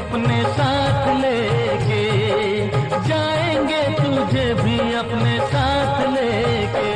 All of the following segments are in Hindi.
अपने साथ लेके, जाएंगे तुझे भी अपने साथ लेके।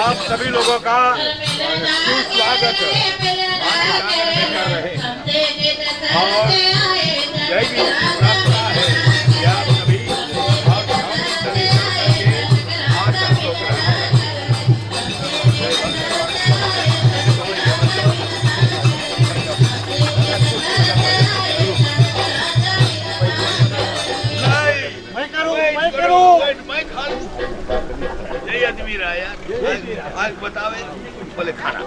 आप सभी लोगों का सुस्वागत और जय भी प्रार्थना है कि आप सभी मैं खा लूं। जय अजमेर आया आज बतावे बोले खाना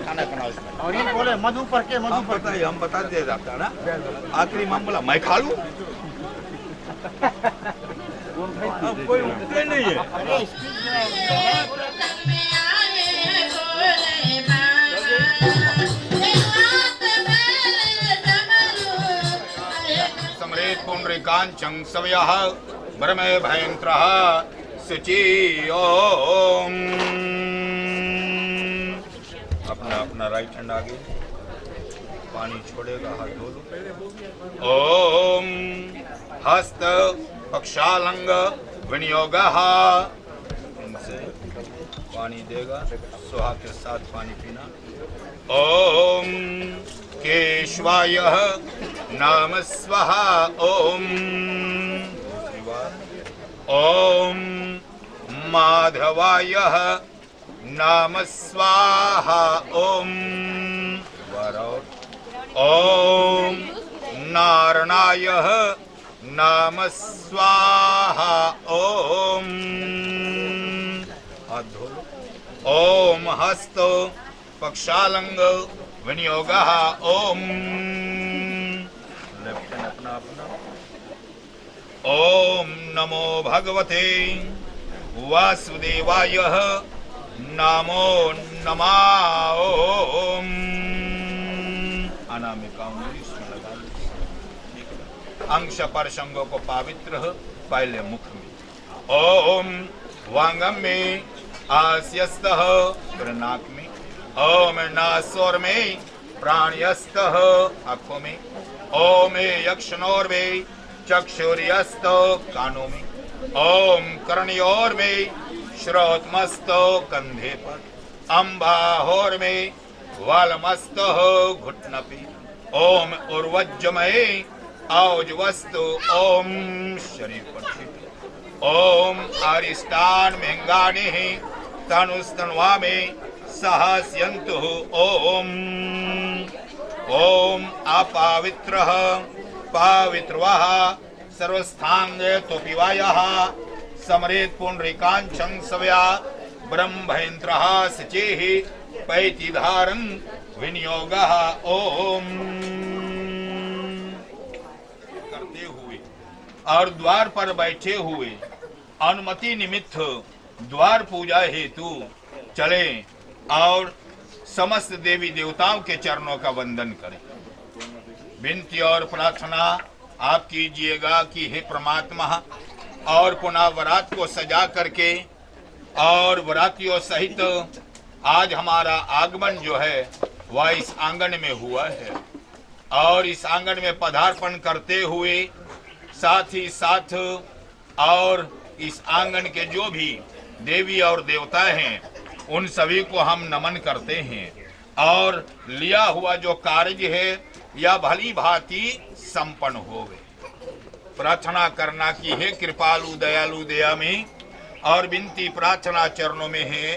बनाओ और ये बोले मधु पर के मधु पर बताइए हम बता दे जाता ना। आखिरी में बोला मैं खा लूं। अब कोई उठते नहीं है। समरेत पुंडरीकांचं सवयः वरमे भयंत्रः शुचि ओम। अपना अपना राइट हैंड आगे पानी छोड़ेगा हाथ धो लो। ओम हस्त पक्षालंग विनियोगः इनसे पानी देगा सुहा के साथ पानी पीना। ओम केशवाय नाम स्वाहा। ओम ओम माधवाय नाम स्वाहा। ओम ओम नारायणाय नाम स्वाहा। ओम हाथ धो लो। ओम हस्त पक्षालंग विनियोगः। ओम लेफ्ट हैंड अपना अपना। ओम नमो भगवते वासुदेवाय नमो नमः। ओम अनामिका उंगली इसमें लगा लो। अंश पर संगों को पवित्र पहले मुख में ओम वांगम में आस्यस्तः नाक में, ओम नासोर में प्राणयस्तः आंखों में, ओम यक्षणोर में चक्षुर्यस्त कानों में, ओम कर्णयोर में श्रोतमस्त कंधे पर, अम्बाहोर में वालमस्त घुटन पे, ओम उर्वज्जमय औजवस्तु ओम शरीर पर, ओम आरिष्टान मेंगाने तनुस्तन्वा में सहस्यन्तु ओम, ओम अपावित्रः पावित्रवाः सर्वस्थांगे तोपिवायः समरेत पुंडरीकांचं सव्या ब्रह्मेन्द्रः सचेः पैतिधारं विनियोगः ओम करते हुए और द्वार पर बैठे हुए अनुमति निमित्त द्वार पूजा हेतु चले और समस्त देवी देवताओं के चरणों का वंदन करें। विनती और प्रार्थना आप कीजिएगा कि हे परमात्मा, और पुनः वरात को सजा करके और वरातियों सहित आज हमारा आगमन जो है वह इस आंगन में हुआ है, और इस आंगन में पदार्पण करते हुए साथ ही साथ और इस आंगन के जो भी देवी और देवता हैं उन सभी को हम नमन करते हैं, और लिया हुआ जो कार्य है या भली भांति संपन्न होवे। प्रार्थना करना कि हे कृपालु दयालु दयामय, और विनती प्रार्थना चरणों में है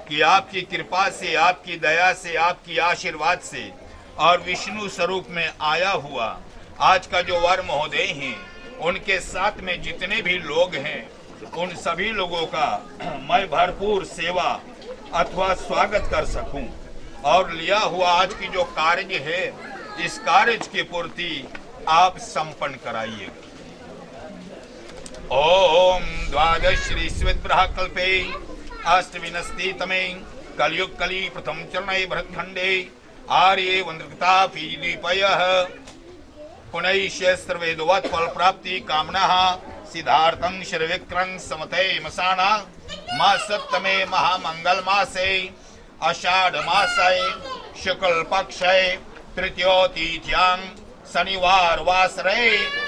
कि आपकी कृपा से, आपकी दया से, आपकी आशीर्वाद से और विष्णु स्वरूप में आया हुआ आज का जो वर महोदय हैं उनके साथ में जितने भी लोग हैं उन सभी लोगों का मैं भरपूर सेवा अथवा स्वागत कर सकूं, और लिया हुआ आज की जो कार्य है इस कार्य की पूर्ति आप संपन्न कराइएगा। ओम द्वादश श्री स्विद्ब्रह कल्पे अष्टविनस्ति तमे कलयुग कली प्रथम चरणे भरतखंडे आर्ये वंद्रता फीदीपयः पुनैष्य सर्वेदवत् फल प्राप्ति कामनः सिद्धार्थं शर्विक्रं समते मसाना मासत्तमे महामंगल मासे आषाढ़ मासे शुक्ल पक्षे तृतीयोतिथ्यां शनिवार वासरे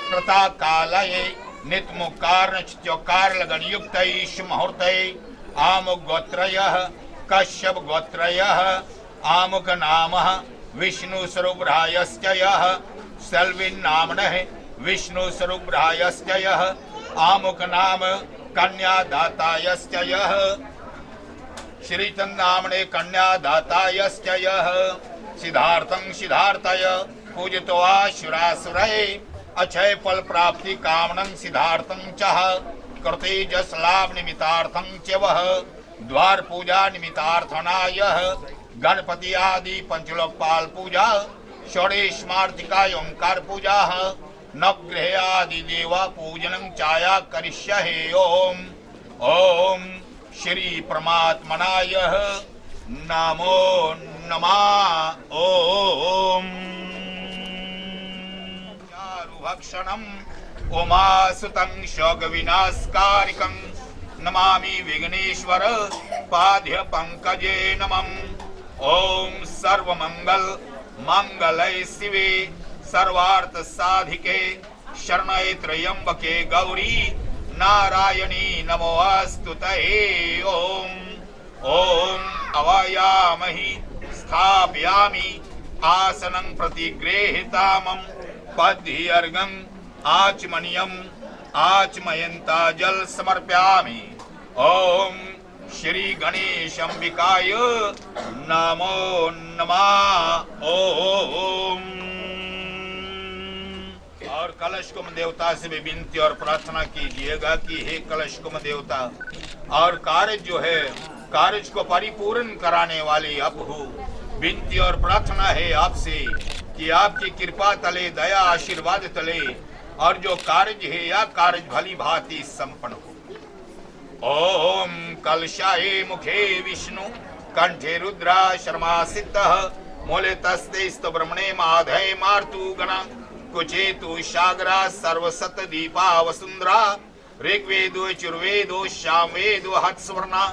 प्रता कालये नित्यमुकार नक्षत्रोकार लगन युक्त मुहूर्ते आमुक गोत्रयः कश्यप गोत्रयः आमुक नामः विष्णु स्वरूपरायश्च यः सेल्विन नामनः विष्णु स्वरूपरायश्च यः आमुक नाम कन्यादातायश्च यः श्रीचन्दामणे कन्यादातायश्च यः सिद्धार्थं सिद्धार्थय पूजित्वा शुरासुरये अक्षय फल प्राप्ति कामनं सिद्धार्थं चः कृते जस लाभ निमित्तार्थं च वः द्वार पूजा निमित्तार्थनाय गणपति आदि पंचलोकपाल पूजा षोडशमार्तिका ओंकार पूजा नवग्रह आदि देवा पूजनं चाया करिष्ये। ओम ओम श्री परमात्मनाय नमो नमः। ओम भक्षणम् उमासुतं शोक विनाशकारिकं नमामि विघ्नेश्वर पाद्य पंकजे नमः। ओम सर्वमंगल मंगलय शिवे सर्वार्थ साधिके शरण्ये त्र्यंबके गौरी नारायणी नमोस्तुते। ओम ओम अवायामहि स्थापयामि आसनं प्रतिगृहीतामं पद्यर्घं आचमनीयम् आचमयन्ता जल समर्पयामि। ओम श्री गणेशांबिकाय नमो नमः। ओम और कलश कुम देवता से भी विनती और प्रार्थना कीजिएगा कि हे कलश कुम देवता, और कार्य जो है कार्य को परिपूर्ण कराने वाले अब हो, विनती और प्रार्थना है आपसे कि आपकी कृपा तले दया आशीर्वाद तले और जो कार्य है या कार्य भली भांति संपन्न हो। ओम कलशाये मुखे विष्णु कंठे रुद्रा शर्मा सिद्धः मूले तस्ते स्तु ब्रह्मणे माधय मार्तु गणा कुचेतु सागरा सर्वसत दीपा वसुंधरा ऋग्वेदो यजुर्वेदो सामवेदो हत्स्वर्णा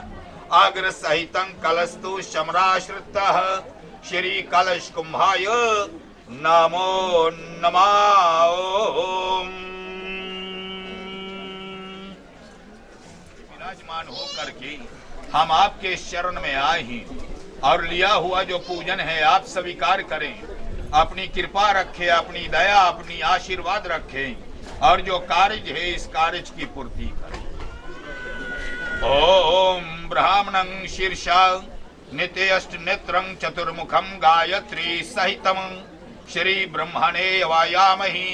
अग्र सहितं कलस्तु शमराश्रितः श्री कलश कुंभाय नमो नमः। विराजमान होकर के हम आपके शरण में आए हैं और लिया हुआ जो पूजन है आप स्वीकार करें, अपनी कृपा रखें, अपनी दया अपनी आशीर्वाद रखें और जो कार्य है इस कार्य की पूर्ति करें। ओम ब्राह्मणं शीर्षा नित्य अष्ट नेत्रं चतुर्मुखं गायत्री सहितं श्री ब्रह्मणे वायामहि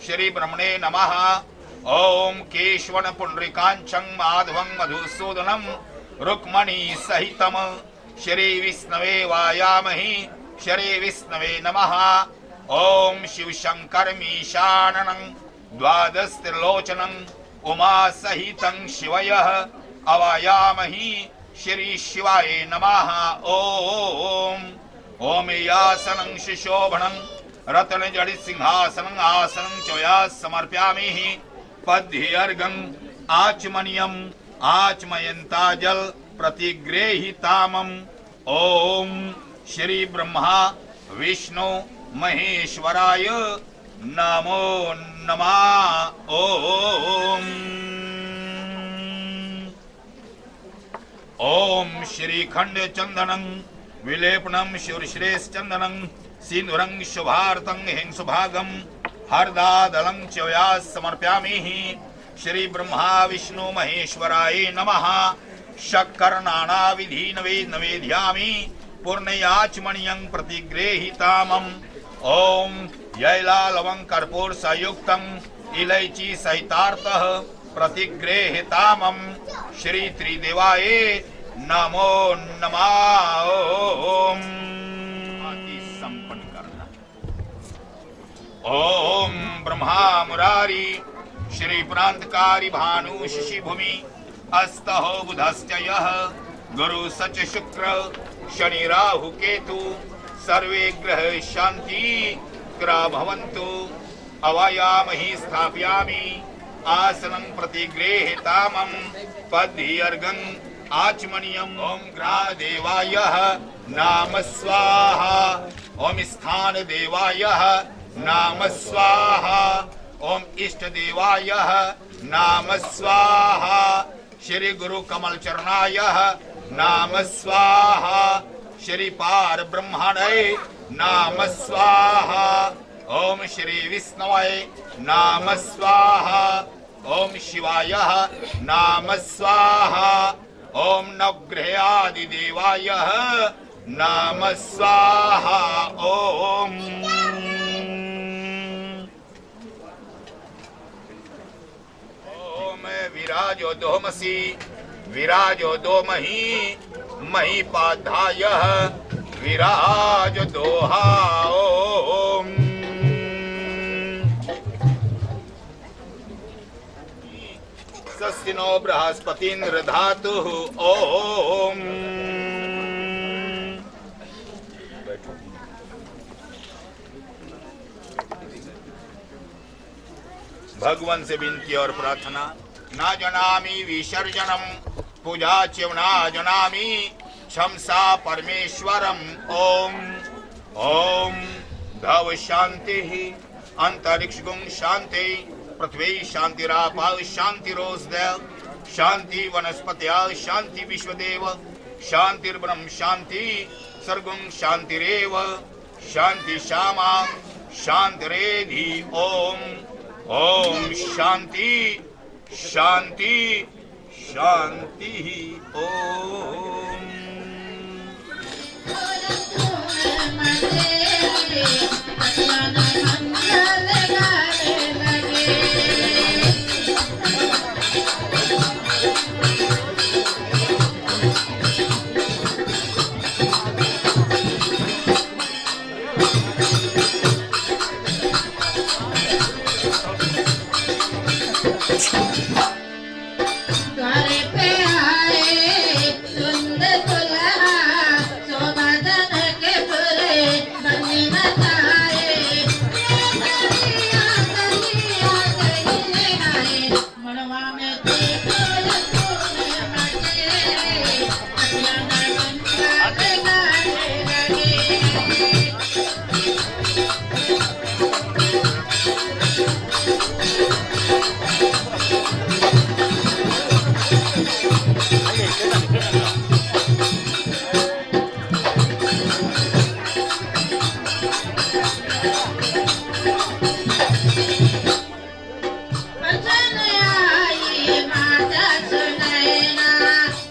श्री ब्रह्मणे नमः। ओम केशवन पुंडरीकांचं माधवं मधुसूदनं रुक्मणी सहितं श्री विष्णवे वायामहि श्री विष्णवे नमः। ओम शिव शंकर मीशाननं द्वादश त्रिलोचनं उमा सहितं शिवयः अवायामहि श्री शिवाय नमः। ओम ओम यासनं शिशोभनं रत्न जड़ित सिंहासनं आसनं चोया समर्प्यामि पद्यर्घं आचमनीयं आचमयन्ता जल प्रतिगृहीतामम्। ओम श्री ब्रह्मा विष्णु महेश्वराय नमो नमः। ओम ओम श्रीखंड चंदनं विलेपनं शिवश्रेष्ठ चंदनं सिंदूरं शुभार्थं हिंसुभागं हरदादलं च समर्प्यामि श्री ब्रह्मा विष्णु महेश्वराय नमः। शक्कर नाना विधि नवेद्यामि पूर्णयाचमणीयं प्रतिगृहीतामम्। ओम यैला लवंग कर्पूर संयुक्तं इलायची सहितार्थः प्रतिगृहीतामम् श्री त्रिदेवाय नमो नमः। ओम संपन्न करना। ओम ब्रह्मा मुरारी श्री प्रांतकारी भानु शशि भूमि अस्तहो बुधश्च यः गुरु सच शुक्र शनि राहु केतु सर्वे ग्रह शांति ग्रह भवन्तु। अवायामहि स्थापयामि आसनं प्रतिगृहीतामं पद्यर्घं आचमनीयम्। ओम ग्रादेवाय नाम स्वाहा ओम स्थान देवाय नाम स्वाहा ओम इष्ट देवाय नाम स्वाहा श्री गुरु कमल चरणाय नाम स्वाहा श्री पार ब्रह्मणे नाम स्वाहा ओम श्री विष्णवे नाम स्वाहा ओम शिवाय नाम स्वाहा ओम नवग्रहादि देवाय नाम स्वाहा। ओम ओम विराजो दोमसी विराजो दोमहि महीपाधाय विराज दोहा। ओम सस्तिनो बृहस्पतिन्द्र धातुः। ओम भगवान से विनती और प्रार्थना। न जनामि विसर्जनम पूजा च न जनामि क्षमसा परमेश्वरम। ओम ओम धव शांति अंतरिक्ष गुण शांति पृथ्वी शांतिरापा शांतिरोषधय शांति वनस्पत्या शांति विश्वदेव शांतिर्ब्रह्म शांति सर्वं शांतिरेव शांति श्यामा शांतिरेधि। ओम ओम शांति शांति शांति। ओम मड़वा में देखो रसूल मचे अखियाँ गंगा के गाने लगे बचन आई माता सुनैना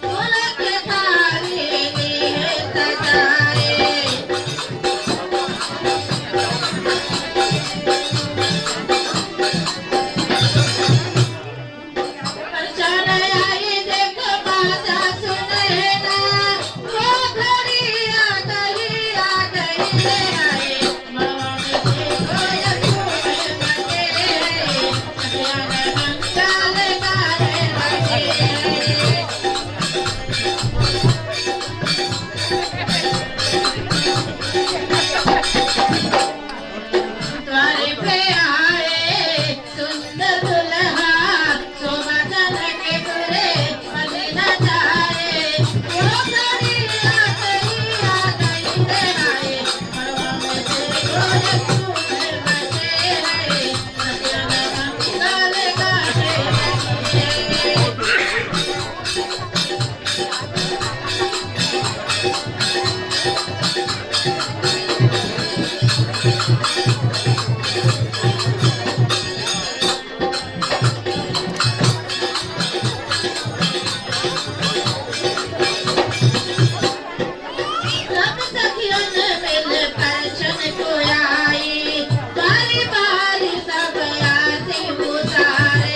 फूल के थाली लिए सजाए बचन आई देख माता सुनैना वो घड़ी आ गई रे आए मड़वा में देखो रसूल मचे अखियाँ गंगा के गाने लगे द्वारे पे आए सुंदर दुल्हा शोभा के पूरे मदीना जाए वो घड़ी आ गई रे आए मड़वा में देखो रसूल मचे अखियाँ गंगा के गाने लगे सब सखियों ने मिल परछन को आई बारी बारी सब आरती उतारे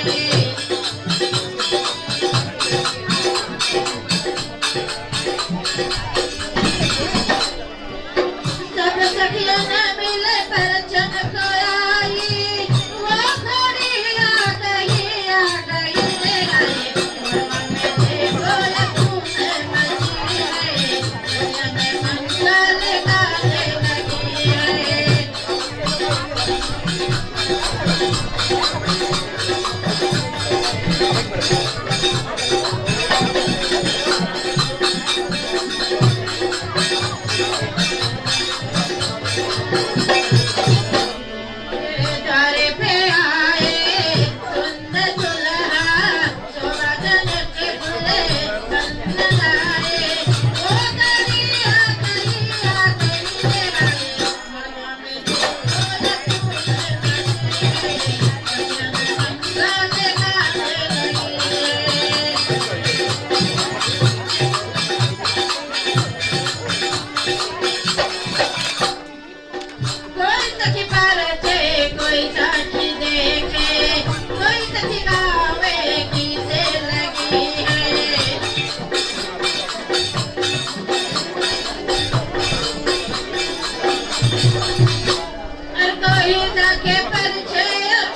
सब सखियों ने मिल परछन को आई वो घड़ी आ गई रे आए मड़वा में देखो रसूल मचे अखियाँ गंगा के गाने लगे द्वारे पे आए सुंदर दुल्हा शोभा के पूरे बंद लाए वो घड़ी आ गई रे आए मड़वा में देखो रसूल मचे अखियाँ गंगा के गाने लगे कोई सखी परचे कोई साक्षी देखे कोई सखी गावे किसे लगी है और कोई सखे परचे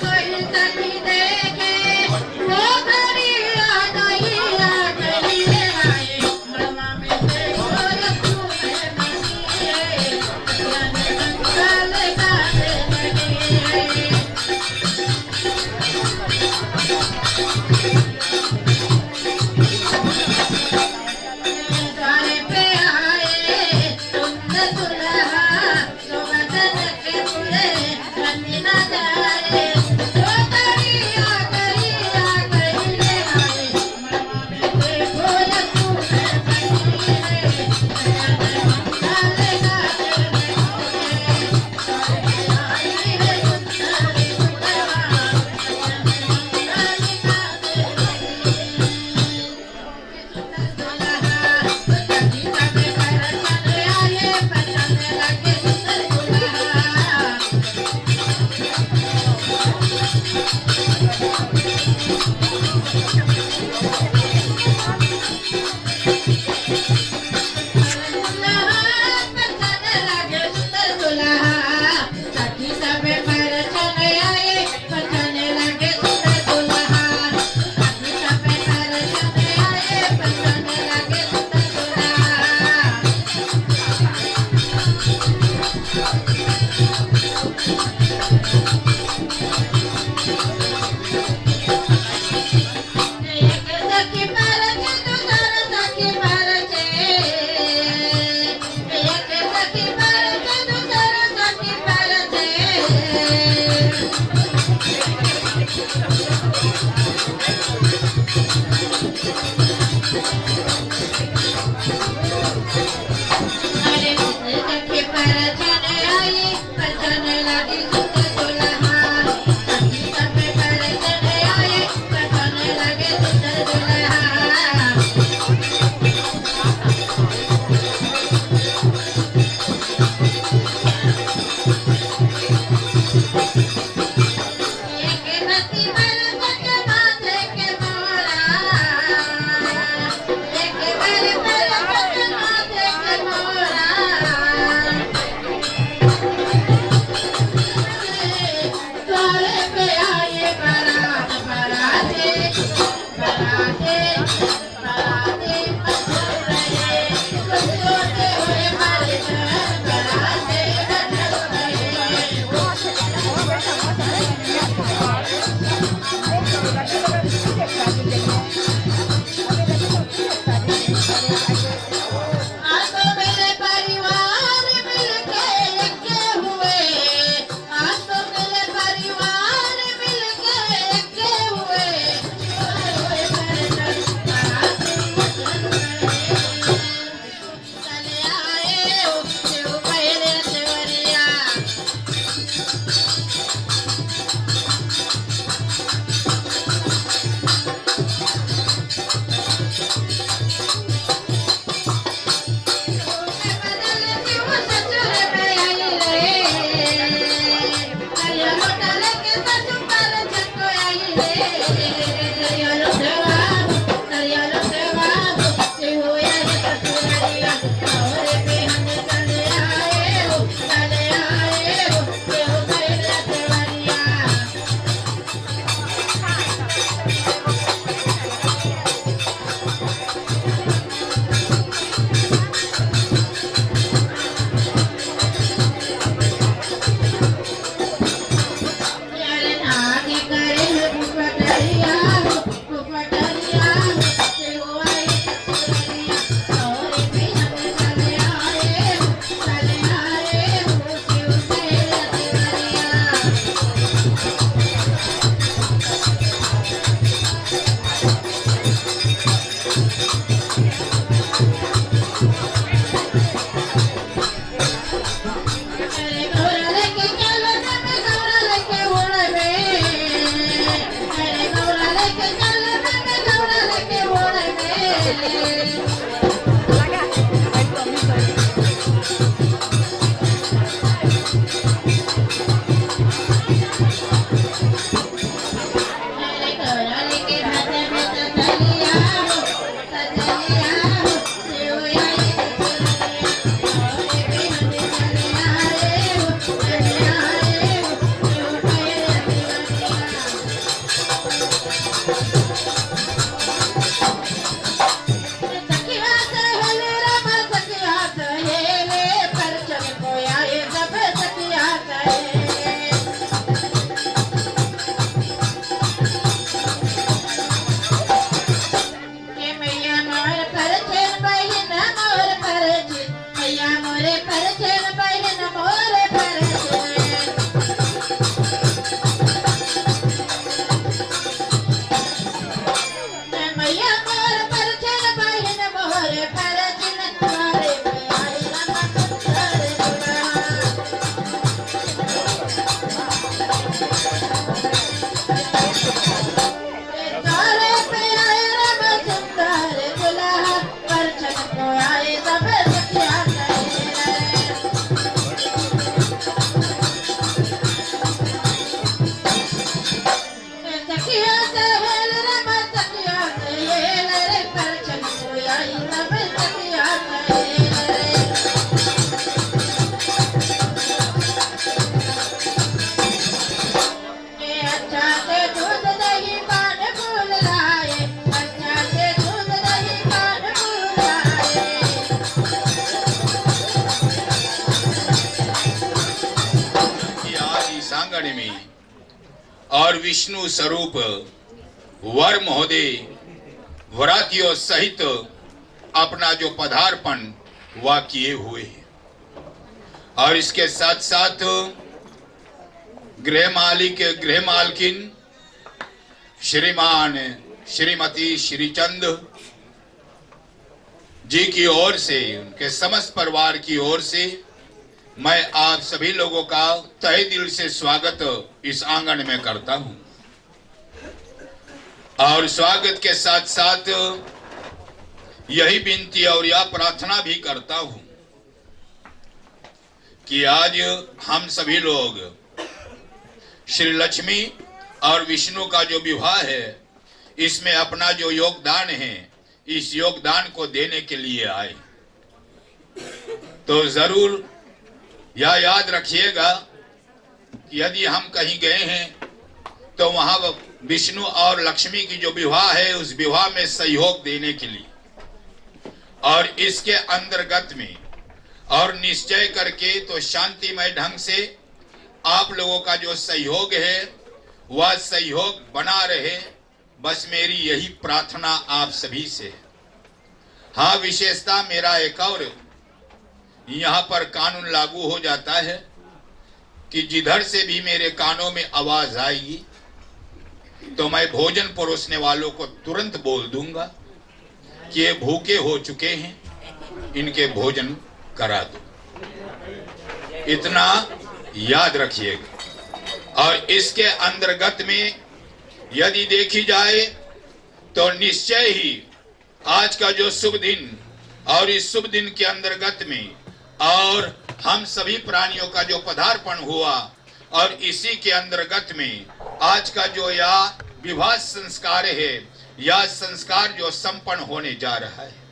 कोई सखी देखे वो घड़ी आ गई रे आए मड़वा में देखो रसूल मचे अखियाँ गंगा के गाने लगे द्वारे पे आए सुंदर दुल्हा शोभा के पूरे मदीना जाए वो घड़ी आ गई रे आए मड़वा में देखो रसूल मचे अखियाँ गंगा के गाने लगे आई है सुंदर दुल्हा अखियाँ भैया मोर परछन बहिन मोर परछन तुम्हारे प्यारे राम सुंदर दुल्हा तारे प्यारे राम सुंदर दुल्हा परछन को आए सब सखिया सखिया से हेल राम सखिया से हेल रे परछन को आई सब सखिया से हेल रे अच्छा से दूध दही पान फूल लाए अच्छा से दूध दही पान फूल लाए कि आज इस आंगन में और विष्णु स्वरूप वर महोदय वरातियों सहित अपना जो पदार्पण वह किए हुए हैं और इसके साथ साथ गृह मालिक गृह मालकिन श्रीमान श्रीमती श्रीचंद जी की ओर से उनके समस्त परिवार की ओर से मैं आप सभी लोगों का तहे दिल से स्वागत इस आंगन में करता हूं और स्वागत के साथ साथ यही विनती और यह प्रार्थना भी करता हूं कि आज हम सभी लोग श्री लक्ष्मी और विष्णु का जो विवाह है इसमें अपना जो योगदान है इस योगदान को देने के लिए आए तो जरूर यह याद रखिएगा कि यदि हम कहीं गए हैं तो वहां विष्णु और लक्ष्मी की जो विवाह है उस विवाह में सहयोग देने के लिए और इसके अंतर्गत में और निश्चय करके तो शांतिमय ढंग से आप लोगों का जो सहयोग है वह सहयोग बना रहे बस मेरी यही प्रार्थना आप सभी से है। हाँ विशेषता मेरा एक और यहाँ पर कानून लागू हो जाता है कि जिधर से भी मेरे कानों में आवाज आएगी तो मैं भोजन परोसने वालों को तुरंत बोल दूंगा कि ये भूखे हो चुके हैं इनके भोजन करा दो इतना याद रखिएगा और इसके अंतर्गत में यदि देखी जाए तो निश्चय ही आज का जो शुभ दिन और इस शुभ दिन के अंतर्गत में और हम सभी प्राणियों का जो पदार्पण हुआ और इसी के अंतर्गत में आज का जो यह विवाह संस्कार है यह संस्कार जो संपन्न होने जा रहा है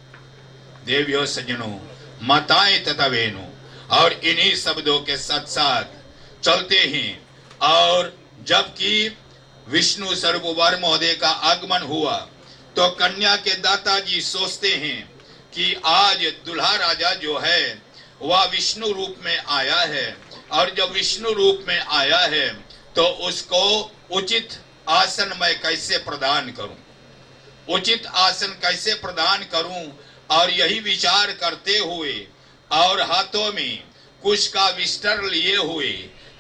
देवियों सज्जनों माताएं तथा बहनों और इन्हीं शब्दों के साथ साथ चलते हैं और जबकि विष्णु स्वरूप वर महोदय का आगमन हुआ तो कन्या के दाताजी सोचते हैं कि आज दुल्हा राजा जो है वह विष्णु रूप में आया है और जब विष्णु रूप में आया है तो उसको उचित आसन मैं कैसे प्रदान करूं उचित आसन कैसे प्रदान करूं और यही विचार करते हुए और हाथों में कुश का विस्तर लिए हुए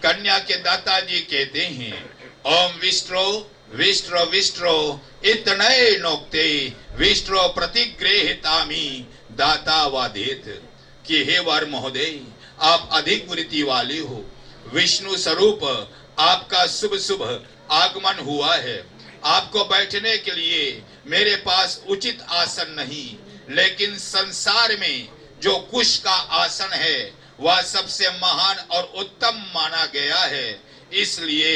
कन्या के दाताजी कहते हैं ओम विष्टो विष्टो विष्टो इतने नोक्ते विष्टो प्रतिगृहितामी दाता वादेत कि हे वर महोदय आप अधिक वृत्ति वाले हो विष्णु स्वरूप आपका शुभ शुभ आगमन हुआ है आपको बैठने के लिए मेरे पास उचित आसन नहीं लेकिन संसार में जो कुश का आसन है वह सबसे महान और उत्तम माना गया है इसलिए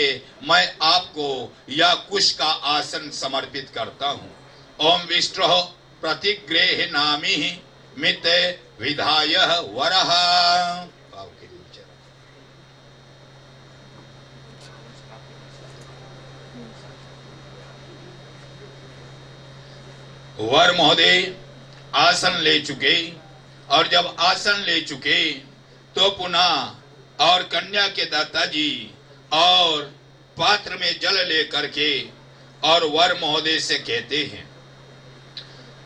मैं आपको यह कुश का आसन समर्पित करता हूँ ओम विष्णु प्रतिगृह नामी मित विधाय वरः वर महोदय आसन ले चुके और जब आसन ले चुके तो पुनः और कन्या के दाताजी और पात्र में जल ले करके और वर महोदय से कहते हैं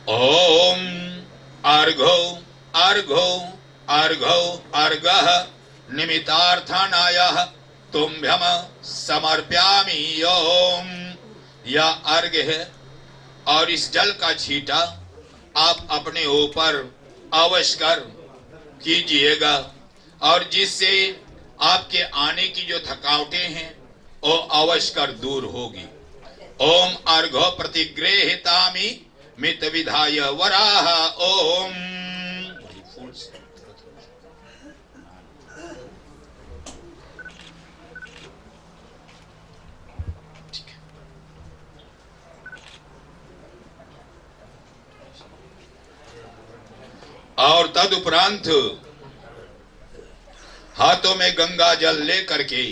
ओम अर्घो अर्घो अर्घो अर्घः निमित्तार्थानाय तुभ्यम समर्प्यामि ओम। यह अर्घ है और इस जल का छींटा आप अपने ऊपर अवश्य कर कीजिएगा, और जिससे आपके आने की जो थकावटें हैं वो अवश्य कर दूर होगी। ओम अर्घो प्रतिगृहीतामि मित विधाय वराह। ओम और तदुपरांत हाथों में गंगा जल ले करके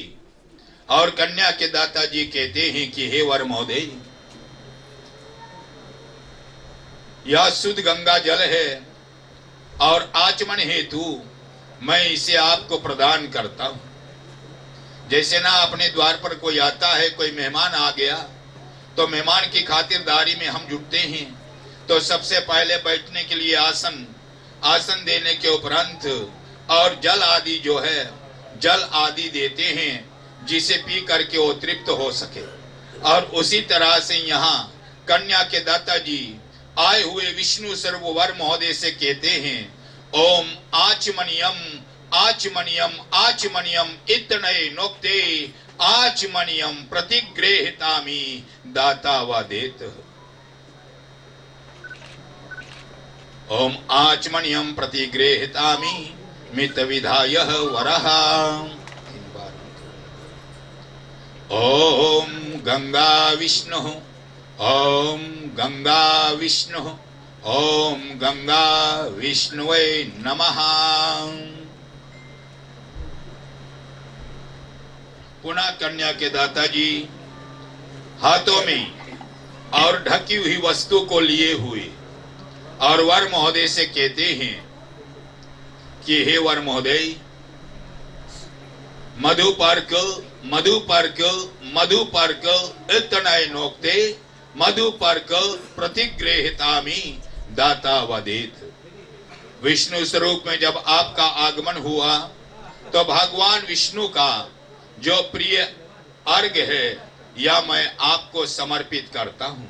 और कन्या के दाताजी कहते हैं कि हे वर महोदय, यह शुद्ध गंगा जल है और आचमन हेतु मैं इसे आपको प्रदान करता हूं। जैसे ना अपने द्वार पर कोई आता है, कोई मेहमान आ गया, तो मेहमान की खातिरदारी में हम जुटते हैं, तो सबसे पहले बैठने के लिए आसन देने के उपरांत और जल आदि जो है जल आदि देते हैं, जिसे पी करके वो तृप्त हो सके। और उसी तरह से यहाँ कन्या के दाताजी आए हुए विष्णु सर्ववर महोदय से कहते हैं, ओम आचमनियम आचमनियम आचमनियम इतनये नोक्ते आचमनियम प्रतिगृहीतामि दाता वदेत। ओम आचमनियम प्रतिगृहीतामि मित विधाय वरः। ओम गंगा विष्णु ओम गंगा विष्णु ओम गंगा विष्णुवे नमः। पुनः कन्या के दाताजी हाथों में और ढकी हुई वस्तु को लिए हुए और वर महोदय से कहते हैं कि हे वर महोदय, मधुपर्क मधुपर्क मधुपर्क इतनये नोक्ते मधुपर्क प्रतिगृहीतामि दाता वदेत। विष्णु स्वरूप में जब आपका आगमन हुआ तो भगवान विष्णु का जो प्रिय अर्घ्य है या मैं आपको समर्पित करता हूं,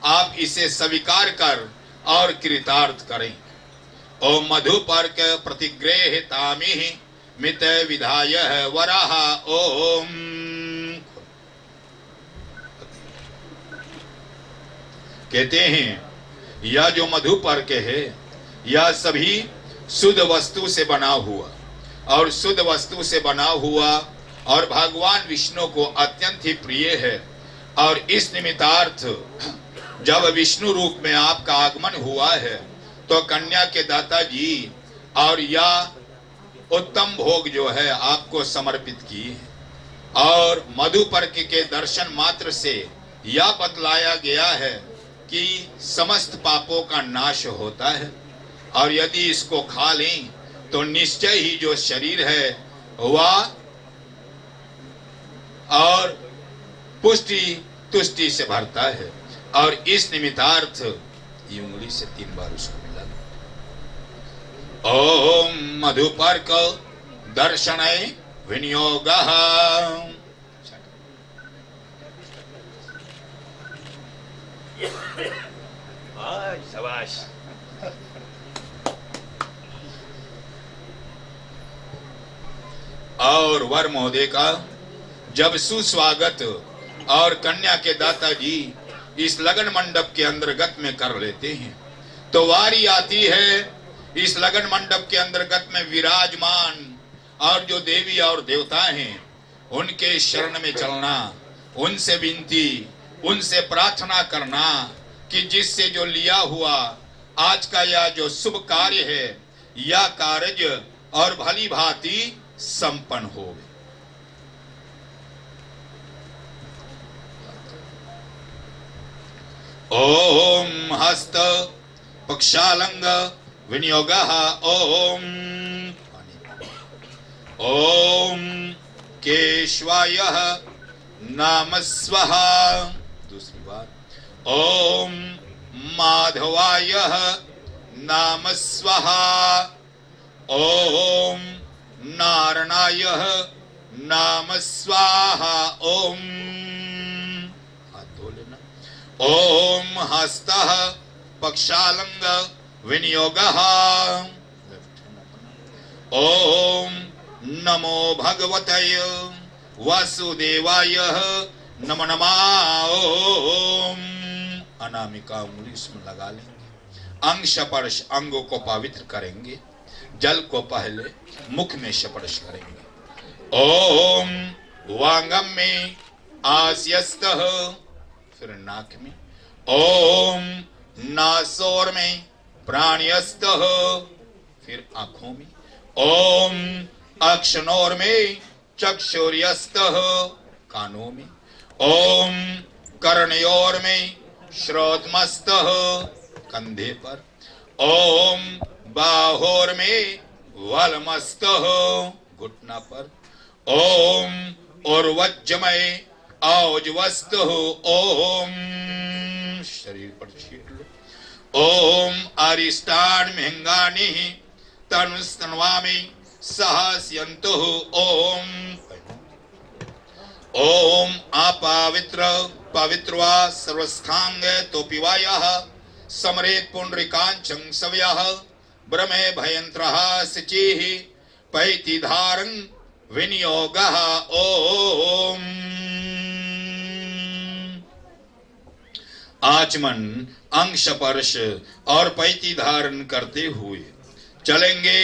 आप इसे स्वीकार कर और कृतार्थ करें। ओम मधुपर्क प्रतिगृहीतामि मित विधाय वराह। ओम कहते हैं यह जो मधुपर्क है यह सभी शुद्ध वस्तु से बना हुआ और शुद्ध वस्तु से बना हुआ और भगवान विष्णु को अत्यंत ही प्रिय है। और इस निमित्तार्थ जब विष्णु रूप में आपका आगमन हुआ है तो कन्या के दाताजी और यह उत्तम भोग जो है आपको समर्पित की है। और मधुपर्क के दर्शन मात्र से यह बतलाया गया है कि समस्त पापों का नाश होता है, और यदि इसको खा लें तो निश्चय ही जो शरीर है वह और पुष्टि तुष्टि से भरता है। और इस निमित्तार्थ उंगली से 3 बार उसको मिला। ओम मधुपर्क दर्शनय विनियोगः। शाबाश। और वर महोदय का जब सुस्वागत और कन्या के दाताजी इस लगन मंडप के अंतर्गत में कर लेते हैं तो वारी आती है इस लगन मंडप के अंतर्गत में विराजमान और जो देवी और देवता हैं उनके शरण में चलना, उनसे विनती, उनसे प्रार्थना करना कि जिससे जो लिया हुआ आज का यह जो शुभ कार्य है यह कार्य और भली भांति संपन्न हो। ओम हस्त पक्षालंग विनियोगः। ओम ओम केशवाय नाम स्वाहा। दूसरी बार ओम माधवाय नाम स्वाहा। ओम नारायणाय नाम स्वाहा। ओम हाथ धो लेना। ओम हस्तः पक्षालंग विनियोगः। ओम नमो भगवतय वासुदेवाय नमो नमः। ओम अनामिका उंगली इसमें लगा लेंगे। अंग स्पर्श अंगों को पवित्र करेंगे। जल को पहले मुख में स्पर्श करेंगे। ओम वांगम में आस्यस्तः, फिर नाक में। ओम नासोर में प्राणयस्तः, फिर आंखों में। ओम अक्षनोर में चक्षुर्यस्तः, कानों में। ओम कर्णयोर में श्रोत्रमस्तः, कंधे पर। ओम बाहोर में वलमस्तः, घुटना पर। ओम उर्वज्जमय औजवस्तः, ओम शरीर पर छीट लो। ओम अरिष्टान महंगानि तनुस्तन्वामि सहस्यन्तुः। ओम ओम अपवित्र पवित्रवा सर्वस्थांग तोपिवायः समरेत पुंडरीकांचं सव्यः ब्रह्मे भयंत्रः सिचिः पैतिधारं विनियोगः। ओम आचमन अंग स्पर्श और पैती धारण करते हुए चलेंगे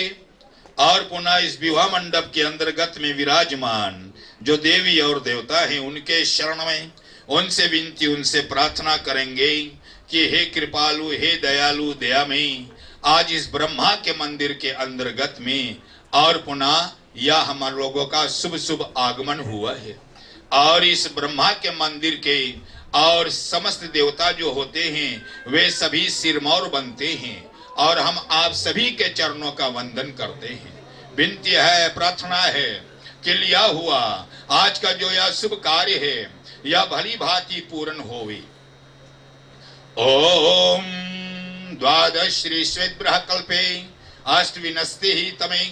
और पुनः इस विवाह मंडप के अंतर्गत में विराजमान जो देवी और देवता हैं उनके शरण में उनसे विनती उनसे प्रार्थना करेंगे कि हे कृपालु हे दयालु दयामयी, आज इस ब्रह्मा के मंदिर के अंतर्गत में और पुनः यह हम लोगों का शुभ शुभ आगमन हुआ है और इस ब्रह्मा के मंदिर के और समस्त देवता जो होते हैं वे सभी सिरमौर बनते हैं और हम आप सभी के चरणों का वंदन करते हैं। विनती है, प्रार्थना है कि लिया हुआ आज का जो यह शुभ कार्य है यह भली भांति पूर्ण होवे। ओम द्वादश श्री श्वेत ग्रह कल्पे अष्टविनस्ति तमे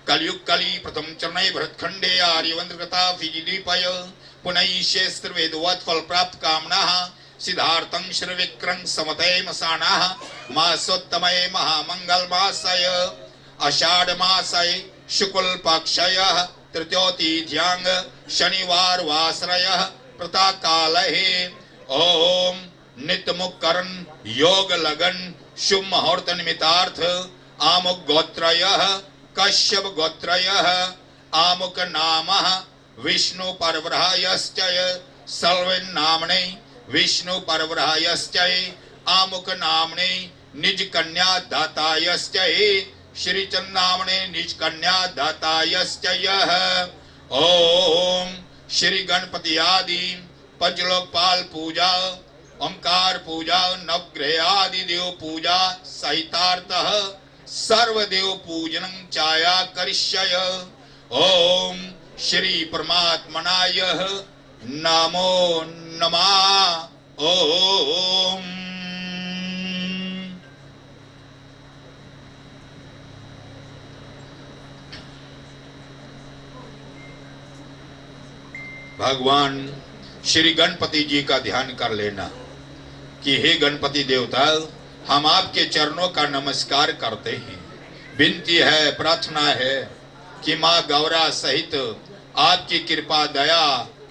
कलयुग कली प्रथम चरणे भरतखंडे आर्यवंद्रगता फिजिदीपय पुनैष्ये स्त्रिवेदवत् फल प्राप्त कामना सिद्धार्थं श्रविक्रं समतये मसानाः मासोत्तमये महामंगल मासय आषाढ़ मासय शुक्ल पक्षयः तृतीयोतिथ्यांग शनिवार वासरयः प्रातः कालहे। ओम नित्य मुक्करण योग लगन शुभ मुहूर्त निमित्तार्थ आमुक गोत्रयः कश्यप गोत्रयः आमुक नामः विष्णु परब्रह्मयश्चय सर्वेन नामने विष्णु परब्रह्मयश्चय आमुक नामने निज कन्या दातायश्चय श्री चन्नामने निज कन्या दातायश्चय। ओम श्री गणपति आदि पंचलोकपाल पूजा ओंकार पूजा नवग्रह आदि देव पूजा सहितार्थः सर्वदेव पूजनं चाया करिष्यय। ओम श्री परमात्मनाय नमो नमः। ओम भगवान श्री गणपति जी का ध्यान कर लेना कि हे गणपति देवता हम आपके चरणों का नमस्कार करते हैं। विनती है, प्रार्थना है कि माँ गौरा सहित आपकी कृपा दया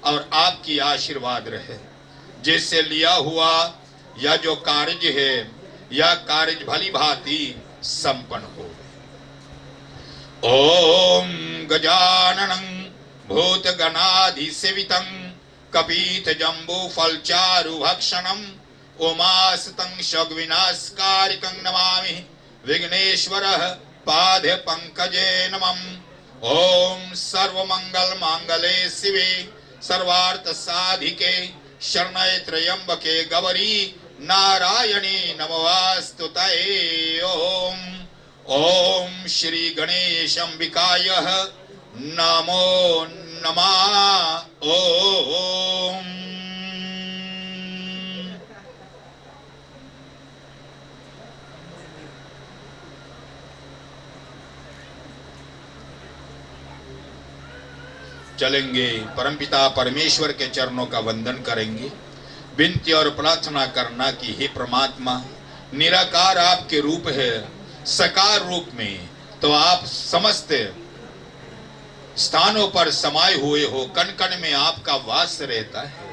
और आपकी आशीर्वाद रहे जिससे लिया हुआ यह जो कार्य है यह कार्य भली भांति संपन्न हो। ओम गजाननं भूत गणाधिसेवितं कपीत जम्बू फलचारु भक्षणं उमासतं शग्विनाशकारिकं नमामि विघ्नेश्वरः पाद पंकजे नमः। ओम सर्वमंगल मांगले शिवे सर्वार्थ साधिके शरण्ये त्र्यंबके गौरी नारायणी नमोस्तुते। ओम श्री गणेश अंबिकाय नमो नमः। ओम चलेंगे परमपिता परमेश्वर के चरणों का वंदन करेंगे। विनती और प्रार्थना करना कि हे परमात्मा, निराकार आपके रूप है, साकार रूप में तो आप समस्त स्थानों पर समाये हुए हो, कण कण में आपका वास रहता है।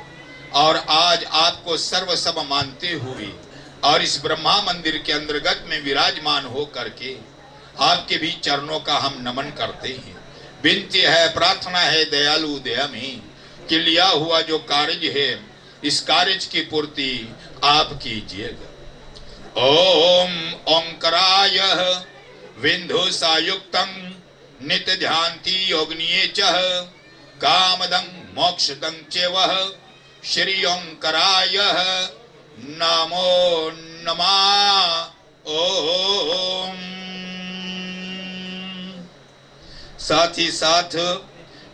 और आज आपको सर्व सब मानते हुए और इस ब्रह्मा मंदिर के अंतर्गत में विराजमान हो करके आपके भी चरणों का हम नमन करते हैं। विनती है, प्रार्थना है दयालु दया में कि लिया हुआ जो कार्य है इस कार्य की पूर्ति आप कीजिएगा। ओम ओंकाराय विंधु सायुक्तम नित्य ध्यान्ति योगनिये च कामदं मोक्षदं च वह श्री ओंकाराय नमो नमः। ओम। साथ ही साथ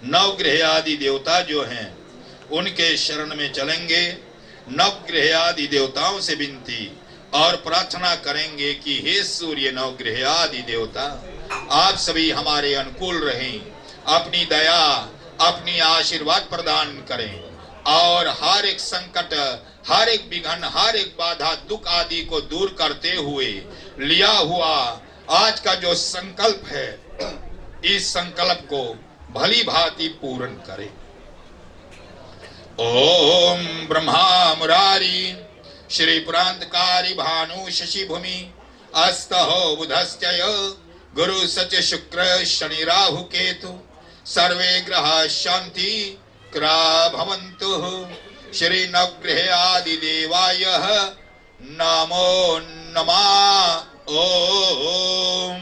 नवग्रह आदि देवता जो हैं उनके शरण में चलेंगे। नवग्रह आदि देवताओं से विनती और प्रार्थना करेंगे कि हे सूर्य नवग्रह आदि देवता, आप सभी हमारे अनुकूल रहें, अपनी दया अपनी आशीर्वाद प्रदान करें और हर एक संकट, हर एक विघ्न, हर एक बाधा, दुख आदि को दूर करते हुए लिया हुआ आज का जो संकल्प है इस संकल्प को भली भांति पूर्ण करें। ओम ब्रह्मा मुरारी श्री प्रांतकारी भानु शशि भूमि अस्तहो बुधश्चय गुरु सच शुक्र शनि राहु केतु सर्वे ग्रह शांति क्रा भवन्तु। श्री नवग्रह आदि देवाय नमो नमः। ओम।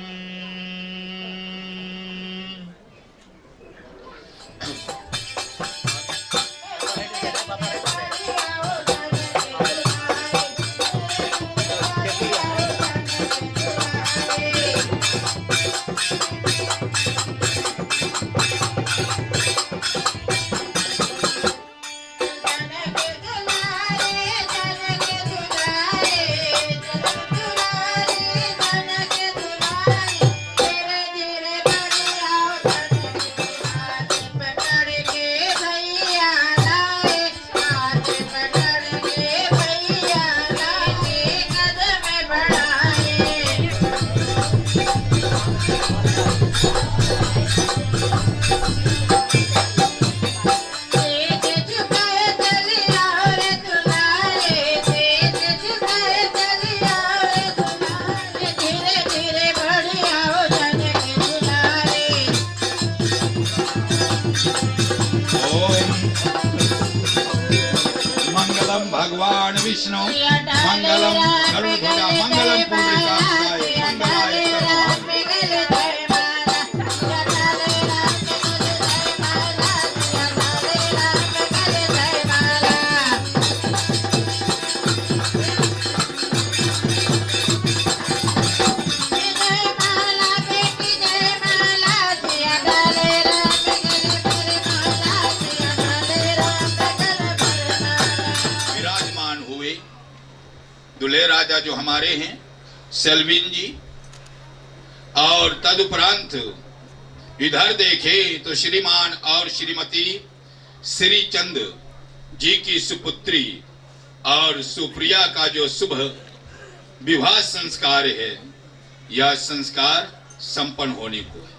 भगवान विष्णु मंगलम गरुड़ध्वजा मंगलम पुंडरीकाक्षाय मंगलाय दूल्हे राजा जो हमारे हैं सेल्विन जी, और तदुपरांत इधर देखे तो श्रीमान और श्रीमती श्रीचंद जी की सुपुत्री और सुप्रिया का जो शुभ विवाह संस्कार है, यह संस्कार संपन्न होने को है।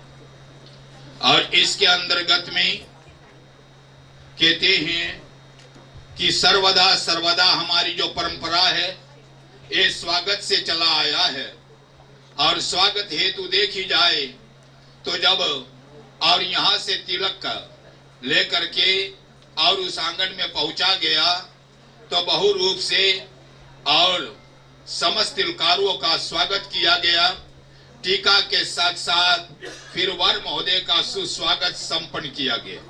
और इसके अंतर्गत में कहते हैं कि सर्वदा सर्वदा हमारी जो परंपरा है ये स्वागत से चला आया है, और स्वागत हेतु देखी जाए तो जब और यहाँ से तिलक लेकर के और उस आंगन में पहुंचा गया तो बहु रूप से और समस्त तिलकारों का स्वागत किया गया। टीका के साथ साथ फिर वर महोदय का सुस्वागत संपन्न किया गया।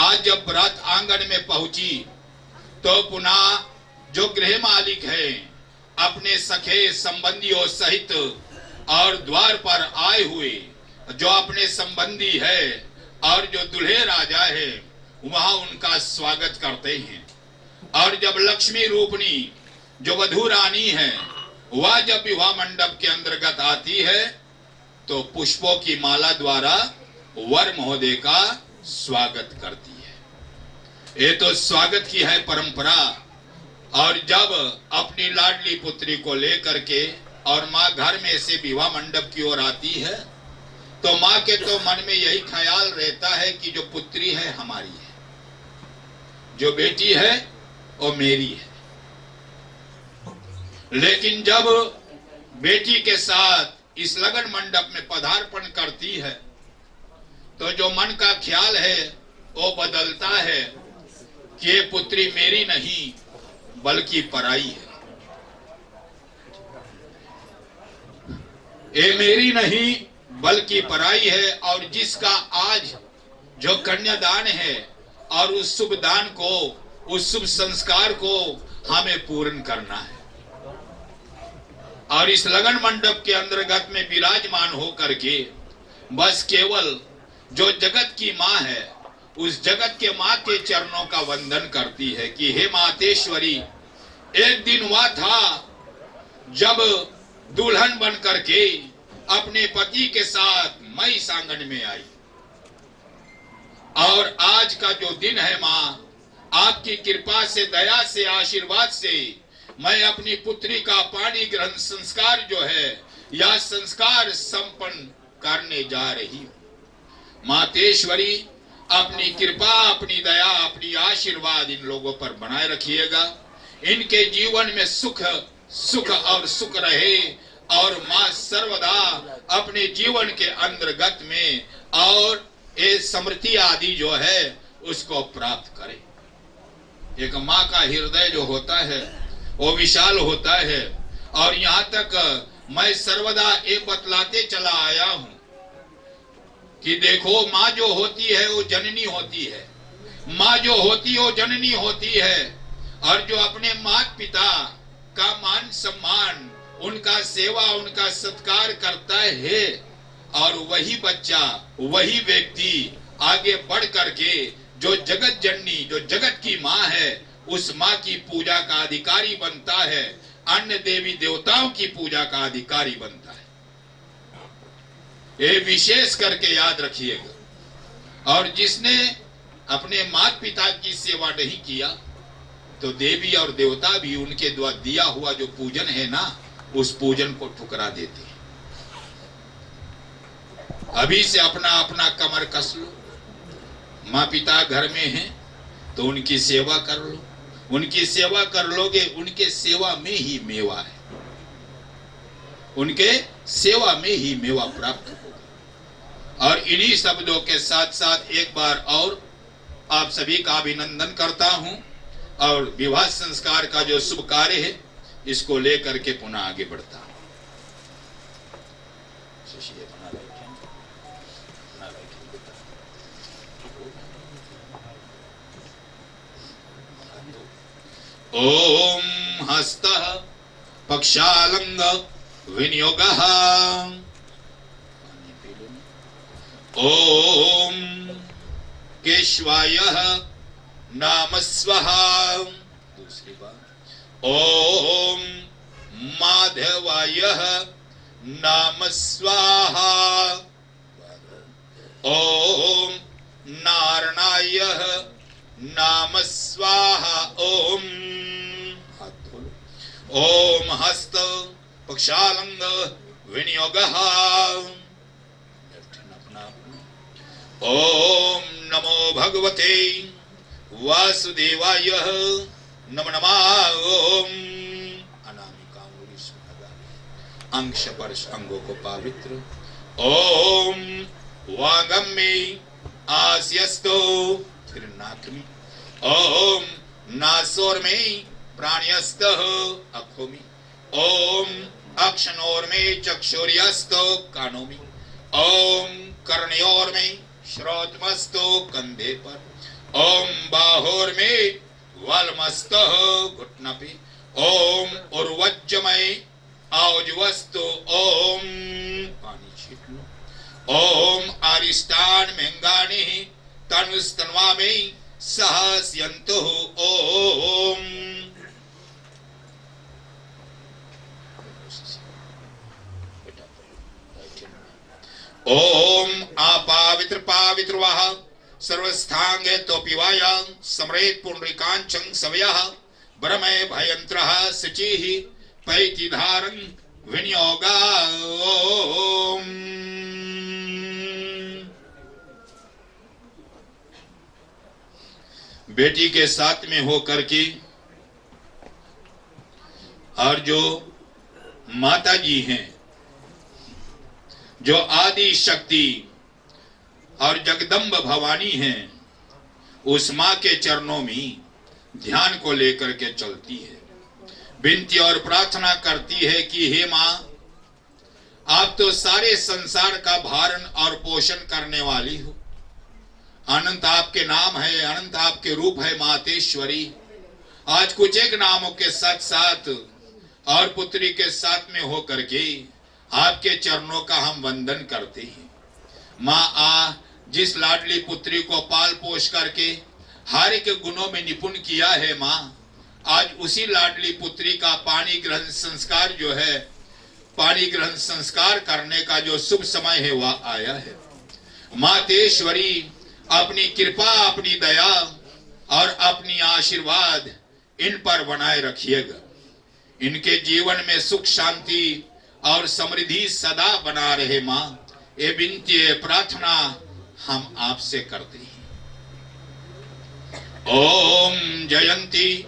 आज जब बारात आंगन में पहुंची तो पुनः जो गृह मालिक है अपने सखे संबंधियों सहित और द्वार पर आए हुए जो अपने संबंधी है और जो दूल्हे राजा है वहां उनका स्वागत करते हैं। और जब लक्ष्मी रूपणी जो वधू रानी है वह जब विवाह मंडप के अंतर्गत आती है तो पुष्पों की माला द्वारा वर महोदय का स्वागत करती है। ये तो स्वागत की है परंपरा, और जब अपनी लाडली पुत्री को लेकर के और माँ घर में से विवाह मंडप की ओर आती है, तो माँ के तो मन में यही ख्याल रहता है कि जो पुत्री है हमारी है, जो बेटी है वो मेरी है। लेकिन जब बेटी के साथ इस लगन मंडप में पदार्पण करती है, तो जो मन का ख्याल है वो बदलता है कि ये पुत्री मेरी नहीं बल्कि पराई है, ये मेरी नहीं बल्कि पराई है। और जिसका आज जो कन्यादान है और उस शुभ दान को, उस शुभ संस्कार को हमें पूर्ण करना है। और इस लगन मंडप के अंतर्गत में विराजमान हो करके बस केवल जो जगत की माँ है, उस जगत के माँ के चरणों का वंदन करती है कि हे मातेश्वरी, एक दिन हुआ था जब दुल्हन बन करके अपने पति के साथ मई सांगन में आई, और आज का जो दिन है माँ, आपकी कृपा से, दया से, आशीर्वाद से मैं अपनी पुत्री का पाणी ग्रहण संस्कार जो है यह संस्कार संपन्न करने जा रही हूँ। मातेश्वरी, अपनी कृपा, अपनी दया, अपनी आशीर्वाद इन लोगों पर बनाए रखिएगा। इनके जीवन में सुख और सुख रहे, और माँ सर्वदा अपने जीवन के अंतर्गत में और ये समृद्धि आदि जो है उसको प्राप्त करे। एक माँ का हृदय जो होता है वो विशाल होता है। और यहाँ तक मैं सर्वदा ये बतलाते चला आया हूँ कि देखो, माँ जो होती है वो जननी होती है, माँ जो होती है वो जननी होती है। और जो अपने माता पिता का मान सम्मान, उनका सेवा, उनका सत्कार करता है, और वही बच्चा, वही व्यक्ति आगे बढ़ करके जो जगत जननी, जो जगत की माँ है, उस माँ की पूजा का अधिकारी बनता है, अन्य देवी देवताओं की पूजा का अधिकारी बनता है। ये विशेष करके याद रखिएगा। और जिसने अपने माता पिता की सेवा नहीं किया, तो देवी और देवता भी उनके द्वारा दिया हुआ जो पूजन है ना, उस पूजन को ठुकरा देते हैं। अभी से अपना अपना कमर कस लो। माँ पिता घर में हैं तो उनकी सेवा कर लो। उनकी सेवा कर लोगे, उनके सेवा में ही मेवा है, उनके सेवा में ही मेवा प्राप्त होगा। और इन्हीं शब्दों के साथ साथ एक बार और आप सभी का अभिनंदन करता हूं, और विवाह संस्कार का जो शुभ कार्य है इसको लेकर के पुनः आगे बढ़ता हूं। ओम हस्तः पक्षालंग विनियोगः, ओम केशवायः नाम स्वाहा। दूसरी बार, ओम माधवायः नाम स्वाहा। ओम नारायणायः नाम स्वाहा। ओम ओम हस्त पक्षालंग विनियोगः। ओम नमो भगवते वासुदेवाय नमो नमः। ओम अनामिका अंग स्पर्श अंगों को पवित्र। ओम वागम में आस्यस्तो, फिर नाक में। ओम नासोर में प्राणियस्त अखों में। ओम अक्षनोर में चक्षुर्यस्तो कानों में। ओम कर्णयोर में श्रोत्रमस्तो कंधे पर। ओम बाहोर में वालमस्त घुटना पे। ओम उर्वज्जमय औजवस्तु। ओम पानी छीट लो। ओम आरिष्टान मेंगानी तनुस्तन्वा में सहस्यन्तु। ओम ओम आपावित्र पावित्र वह सर्वस्थांगे तो पिवाया समरेत पुंडरीकांचं सवयः ब्रह्मे भयंत्रः शुचिः पैतिधारं विनियोगा। बेटी के साथ में होकर के और जो माता जी हैं, जो आदि शक्ति और जगदम्ब भवानी हैं, उस मां के चरणों में ध्यान को लेकर के चलती है, विनती और प्रार्थना करती है कि हे मां, आप तो सारे संसार का भारण और पोषण करने वाली हो। अनंत आपके नाम है, अनंत आपके रूप है मातेश्वरी। आज कुछ एक नामों के साथ साथ और पुत्री के साथ में होकर के आपके चरणों का हम वंदन करते हैं। माँ जिस लाडली पुत्री को पाल पोष करके हर एक गुणों में निपुण किया है माँ, आज उसी लाडली पुत्री का पानी ग्रहण संस्कार जो है, पानी ग्रहण संस्कार करने का जो शुभ समय है वह आया है। मातेश्वरी अपनी कृपा, अपनी दया और अपनी आशीर्वाद इन पर बनाए रखिएगा। इनके जीवन में सुख, शांति और समृद्धि सदा बना रहे माँ, ये विनती प्रार्थना हम आपसे करते हैं। ओम जयंती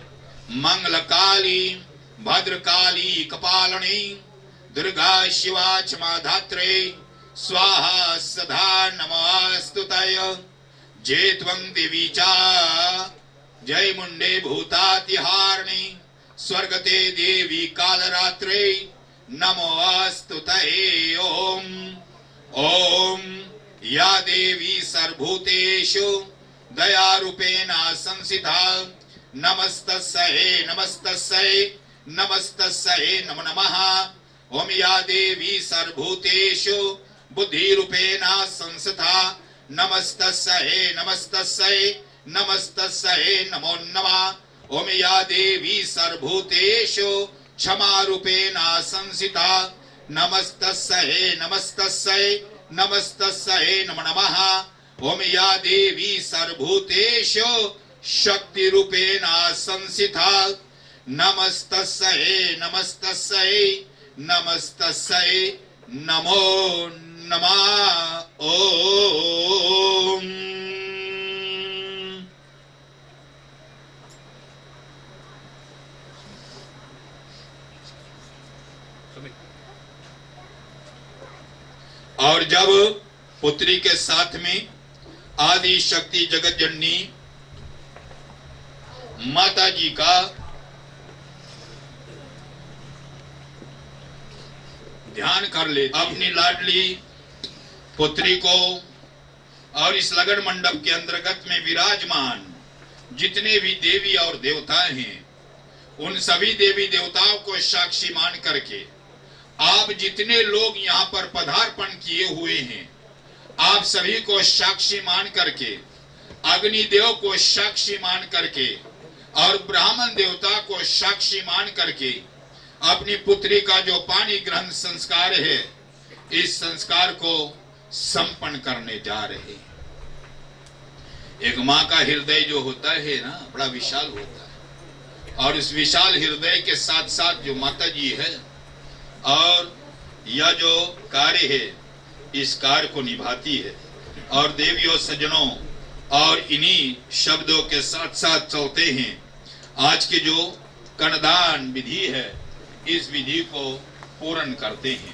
मंगलकाली भद्रकाली कपालनी दुर्गा शिवा क्षमा धात्रे स्वाहा सदा नमोस्तुतय। जय त्वं देवी चा जय मुंडे भूतातिहारिणी स्वर्गते देवी कालरात्रे नमोस्तुते। ओम ओम या देवी सर्वभूतेषु दयारूपेण संस्थिता नमस्तस्यै नमस्तस्यै नमस्तस्यै नमो नमः। ओम या देवी सर्वभूतेषु बुद्धिरूपेण संस्थिता नमस्तस्यै नमस्तस्यै नमस्तस्यै नमो नमः। ओम या देवी सर्वभूतेषु क्षमारूपेण संस्थिता नमस्तस्यै नमस्तस्यै नमस्तस्यै नमो नमः। ओम या देवी सर्वभूतेषु शक्तिरूपेण संस्थिता नमस्तस्यै नमस्तस्यै नमस्तस्यै नमो नमः। ओम और जब पुत्री के साथ में आदि शक्ति जगत जननी माता जी का ध्यान कर ले, अपनी लाडली पुत्री को और इस लगन मंडप के अंतर्गत में विराजमान जितने भी देवी और देवता हैं, उन सभी देवी देवताओं को साक्षी मान करके आप जितने लोग यहाँ पर पदार्पण किए हुए हैं, आप सभी को साक्षी मान करके, अग्निदेव को साक्षी मान करके और ब्राह्मण देवता को साक्षी मान करके अपनी पुत्री का जो पानी ग्रहण संस्कार है, इस संस्कार को संपन्न करने जा रहे हैं। एक माँ का हृदय जो होता है ना, बड़ा विशाल होता है, और इस विशाल हृदय के साथ साथ जो माता जी है और यह जो कार्य है, इस कार्य को निभाती है। और देवियों सज्जनों, और इन्हीं शब्दों के साथ साथ चलते हैं आज की जो कन्यादान विधि है, इस विधि को पूर्ण करते हैं।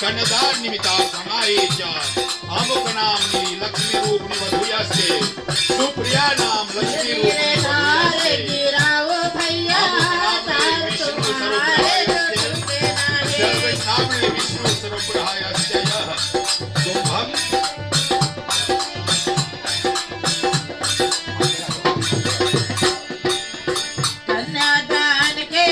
कन्यादान निमित्ता समाये च अमुक नाम लक्ष्मी रूप वधूयास्ते सुप्रिया नाम लक्ष्मी रूप वधूयास्ते विष्णु स्वरूपहायास्ते शुभम। कन्यादान के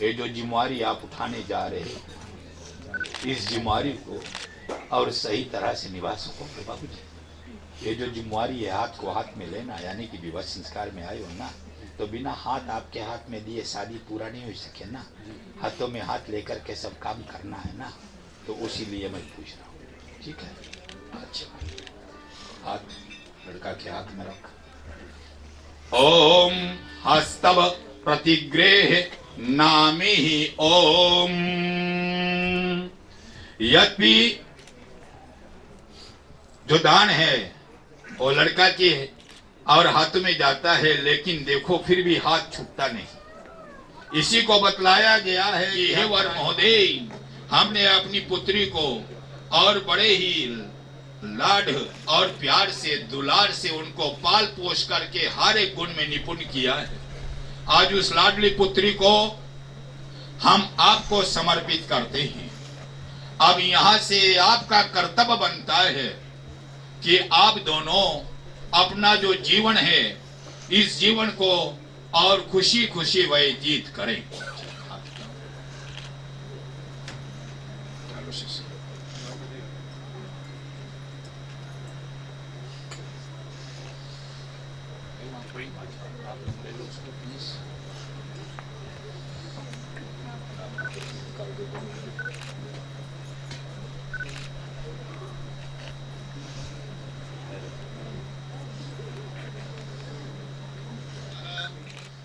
ये जो जिम्मेवारी आप उठाने जा रहे हैं, इस जिम्मेवारी को और सही तरह से निभा सकोगे बाबू जी। ये जो जिम्मेवारी है हाथ को हाथ में लेना, यानी कि विवाह संस्कार में आए हो ना, तो बिना हाथ आपके हाथ में दिए शादी पूरा नहीं हो सके ना। हाथों में हाथ लेकर के सब काम करना है ना, तो उसी लिए मैं पूछ रहा हूँ, ठीक है? अच्छा, हाथ लड़का के हाथ में रख। ओम हस्तव प्रतिग्रह नामी ओम। यद्यपि जो दान है वो लड़का की है और हाथ में जाता है, लेकिन देखो फिर भी हाथ छूटता नहीं। इसी को बतलाया गया है कि हे वर महोदय, हमने अपनी पुत्री को और बड़े ही लाड और प्यार से दुलार से उनको पाल पोष करके हर एक गुण में निपुण किया है। आज उस लाडली पुत्री को हम आपको समर्पित करते हैं। अब यहाँ से आपका कर्तव्य बनता है कि आप दोनों अपना जो जीवन है, इस जीवन को और खुशी खुशी व्यतीत करें।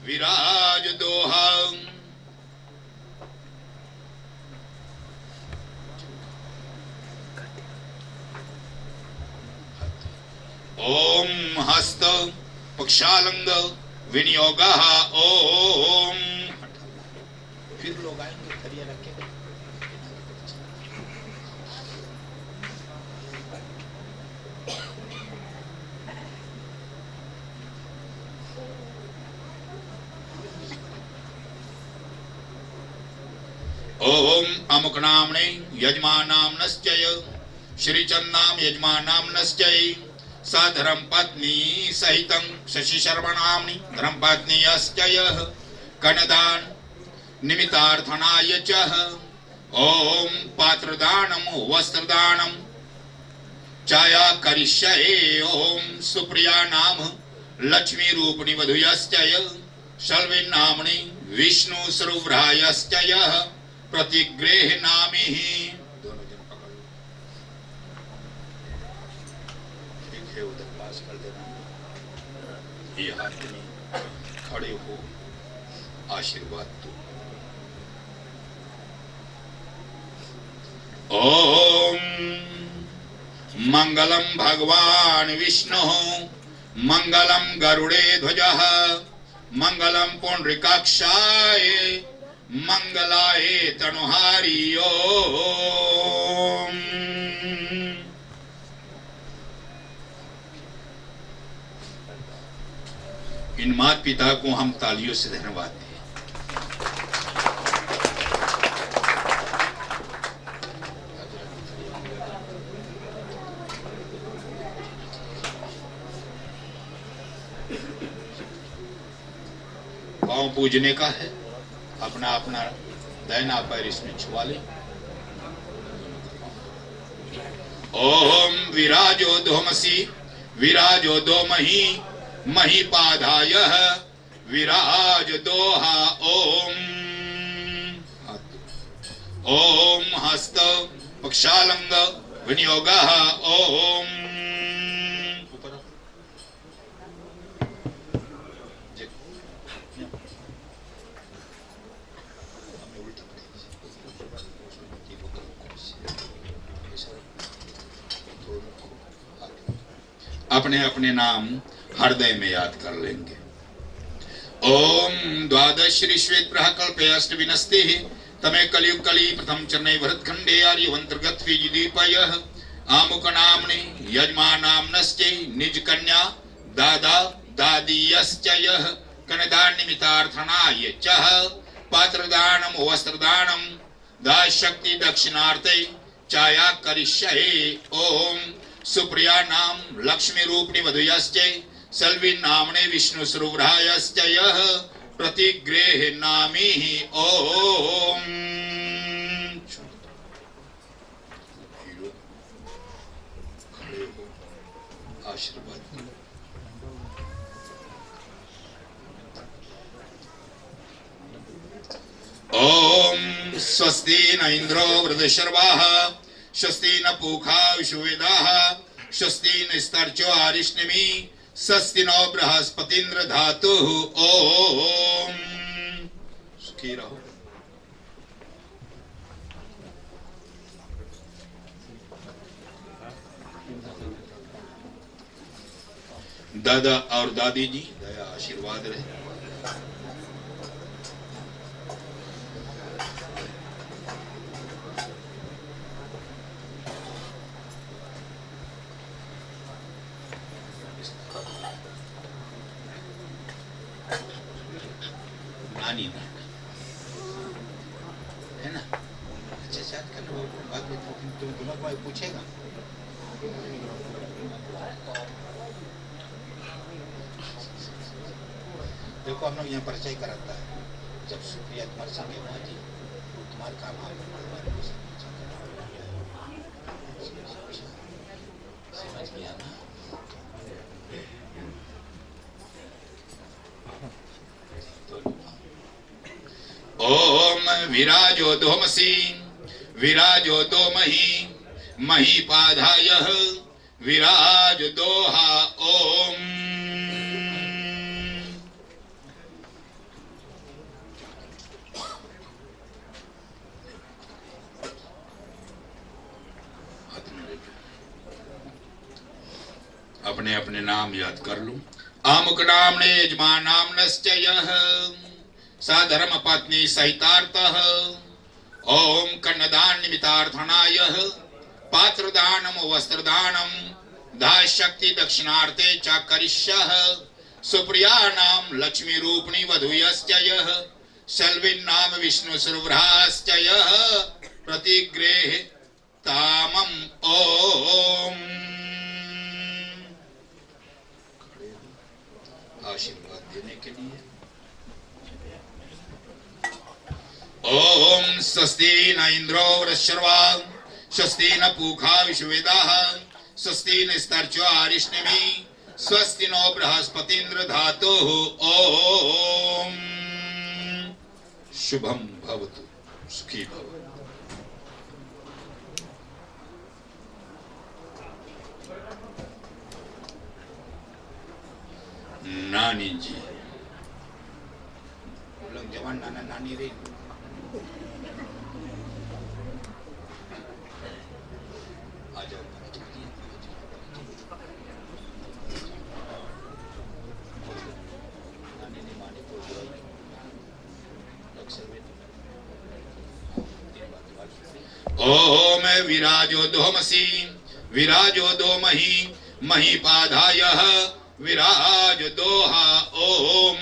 विराज दोहा। ओम हस्त पक्षालंग विनियोग ओम। फिर लोग आएंगे थरिया रखे। ओम अमुक नामने यजमानाम नश्चय श्री चन्नाम यजमानाम नश्चय स धर्म पत्नी सहितं शशि शर्मणामि धर्म पत्नी यश्चय कन्यादान निमित्तार्थनाय च। ओम पात्रदानम वस्त्रदानम चाया करिष्ये। ओम सुप्रिया नाम लक्ष्मी रूपिणी वधूयश्चय शल्विन नामनि विष्णु स्वरूपरायश्चय प्रतिग्रह नामी ही। दोनों जन पकड़ लो, ठीक है, उधर पास कर देना। ये हाथ में खड़े हो, आशीर्वाद दो। ओम मंगलम भगवान विष्णु मंगलम गरुड़े ध्वजः मंगलम पुंडरीकाक्षाय मंगलाय तनुहारी ओम। इन माता पिता को हम तालियों से धन्यवाद दें। पाँव पूजने का है, अपना अपना दाहिना पैर इसमें छुआ ले। ओम विराजो दोमसी विराजो दोमही महीपाधाय विराज दोहा ओम। ओम हस्त पक्षालंग विनियोग ओम। अपने अपने नाम हृदय में याद कर लेंगे। ओम द्वादश श्री श्वेत प्रकल्पे अष्टविनस्ते तमे कलियुग कली प्रथम चरणे भरतखंडे आर्यवंतर्गत द्वीपयः आमुक नामने यजमानाम्नश्चे निज कन्या दादा दादीयश्चयः कन्यादान निमित्तार्थनाय च पात्रदानम वस्त्रदानम दाशक्ति दक्षिणार्थे चाया करिष्ये। ओम सुप्रिया नाम लक्ष्मी रूपिणी वधूयश्चे सल्विन नामने विष्णु स्वरूपरायश्चय प्रतिगृह नामी ओम। आशीर्वाद ओम। स्वस्ति न इंद्रो वृद्धशर्वाः स्वस्ति न पूषा विश्ववेदाः स्वस्ति न स्तर्चो अरिष्टनेमि स्वस्ति नो बृहस्पतिन्द्र धातुः ओम। सुखी रहो। दादा और दादी जी दया आशीर्वाद रहे। नानी ना है ना, अच्छा याद कर लो, बाद में तुम कोई पूछेगा। देखो हम लोग यहाँ परिचय कराता है, जब सुप्रिया तुम्हारे संग वहाँ थी तो तुम्हारा काम समझ गया ना। ओम विराजो दोमसी विराजो दोमहि महीपाधाय विराज दोहा ओम। अपने अपने नाम याद कर लो। आमुक नाम ने यजमान नाम नश्चय साधर्म पत्नी सहितार्थः ओम कन्नदान निमित्तार्थनाय पात्रदानम वस्त्रदानम दाशक्ति दक्षिणार्थे च करिष्यः सुप्रिया नाम लक्ष्मी रूपिणी वधूयश्चय शल्विन नाम विष्णु सुरभ्राश्चय प्रतिगृह तामम ओम। आशीर्वाद देने के लिए ओम। स्वस्ति न इंद्रो वृषर्वा स्वस्ति न पूषा विश्ववेदाः स्वस्ति न स्तर्चो अरिष्टनेमि स्वस्ति नो बृहस्पतिन्द्र धातुः ओम। शुभम भवतु सुखी भव। नानी जी लोग जवान नाना नानी रे आ जाओ। नानी ने मानी को ओम विराजो दोमसी विराजो दोमहि महीपाधाय विराज दोहा ओम।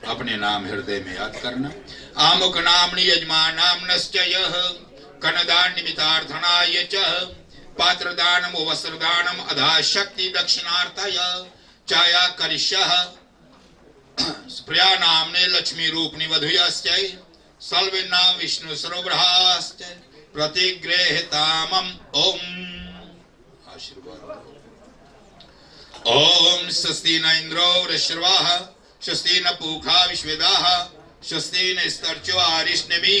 अपने नाम हृदय में याद करना। आमुक नामनि यजमान नाम नश्चय कनदान निमित्तार्थनाय च पात्रदानम वस्त्रदानम अधा शक्ति दक्षिणार्थय चाया करिष्यः प्रिया नामने लक्ष्मी रूपिणी वधूयश्चै सल्विन नाम विष्णु सरोवराश्च प्रतिगृहतामम ओम। आशीर्वाद ओम। स्वस्ति न इंद्रो वृषर्वाः स्वस्ति न पूषा विश्ववेदाः स्वस्ति न स्तर्चो अरिष्टनेमि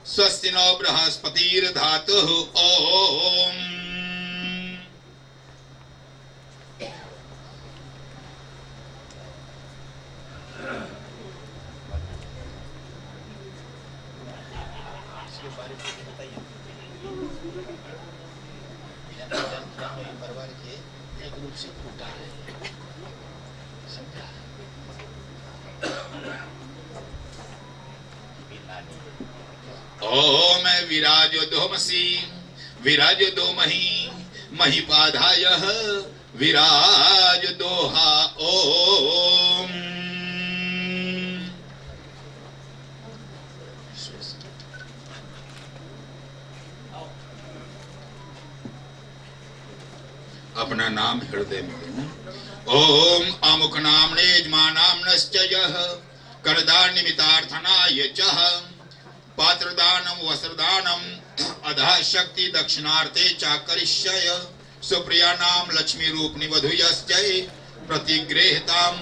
स्वस्ति नो बृहस्पतिर्धातुः ओम। परिवार के एक रूप से फूटा है, समझा? ओम विराजो दोमसी विराजो दोमहि महीपाधाय विराज दोहा ओम। नाम हृदय में लेना। ओम अमुक नामने यजमानाम्नश्च यः करदान निमित्तार्थनाय च पात्रदानम वस्त्रदानम अधा शक्ति दक्षिणार्थे च करिष्यय सुप्रिया नाम लक्ष्मी रूपनि वधूयश्चै प्रतिगृहताम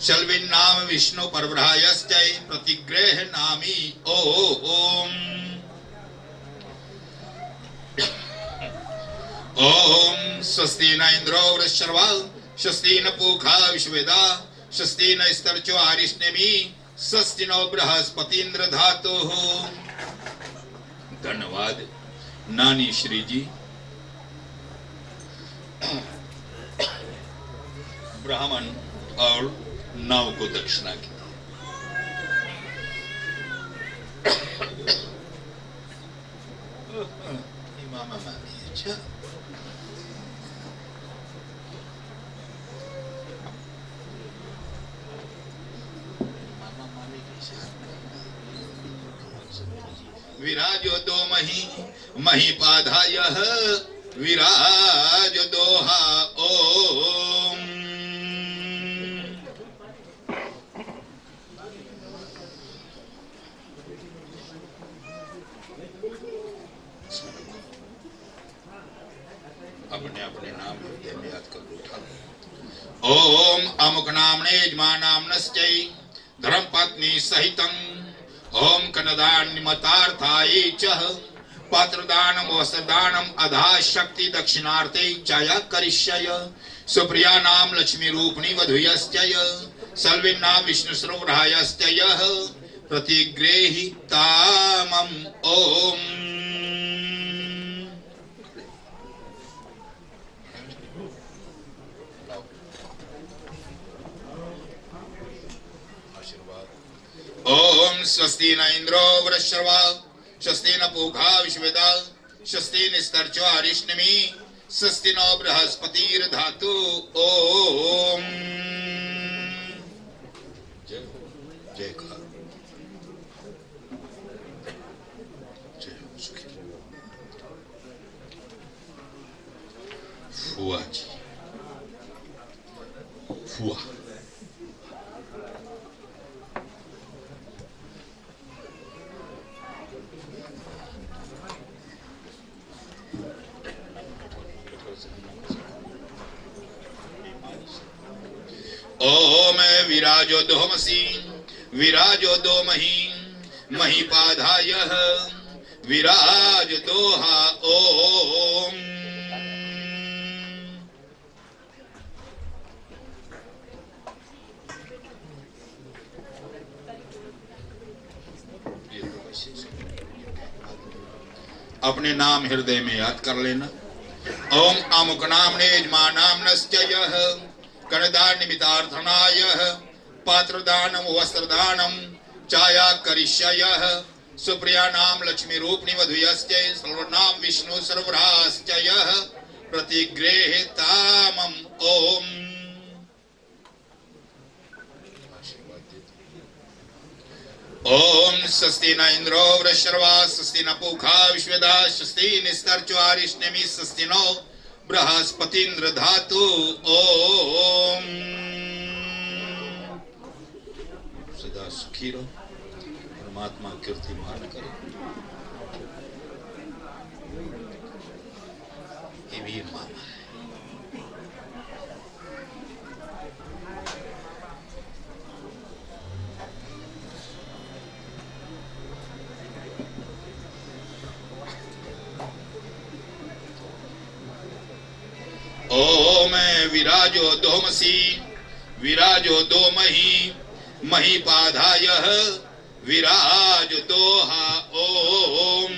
शल्विन नाम विष्णु परब्रह्मयश्चै प्रतिगृह नामी ओम। ओम स्वस्ति न इंद्रो वृषर्वा स्वस्ति न पूखा विश्ववेदा स्वस्ति न स्तर्चो आरिष्णेमि स्वस्ति नो बृहस्पतिन्द्र धातु। धन्यवाद नानी श्री जी। ब्राह्मण और नाव को दक्षिणा की। मामा मामी अच्छा विराजो दो महीपाधाय विराज दोहा ओम। अपने अपने नाम हृदय में याद कर उठा। ओम अमुक नामने यजमानाम्नश्चै धर्मपत्नी सहितं ओम कनदान निमतार्थाय च पात्रदानम वस्त्रदानम अधा शक्ति दक्षिणार्थे चाया करिष्यय सुप्रिया नाम लक्ष्मी रूपनि वधूयश्चय सल्विन नाम विष्णु स्वरूपरायश्चय प्रतिगृहीतामम ओम। ओम स्वस्ति न इंद्रो वृषर्वा स्वस्ति न पूखा विश्ववेदा स्वस्ति निस्तर्चो अरिष्णेमि स्वस्ति नो बृहस्पतिर् धातु ओम। जय का जय सुखी फुआ जी फुआ ओम विराजो दोमसी विराजो दो महीपाधाय विराज दोहा ओम। अपने नाम हृदय में याद कर लेना। ओम अमुक नामने यजमानाम्नश्च यः करदान निमित्तार्थनाय पात्रदानम वस्त्रदानम चाया करिष्ययः सुप्रिया नाम लक्ष्मी रूपनि वधूयश्च सर्वनाम विष्णु सर्वराश्चयः प्रतिगृहीतामम ओम। ओम स्वस्ति न इंद्रो वृषर्वा स्वस्ति न पूखा विश्ववेदा स्वस्ति निस्तर्चो अरिष्णेमि स्वस्ति नो बृहस्पतिन्द्र धातु ओम। सदा सुखी रहो परमात्मा कीर्तिमान करे। ये भी मामा है। ओम विराजो दोमसी विराजो दो महीपाधाय विराज दोहा ओम।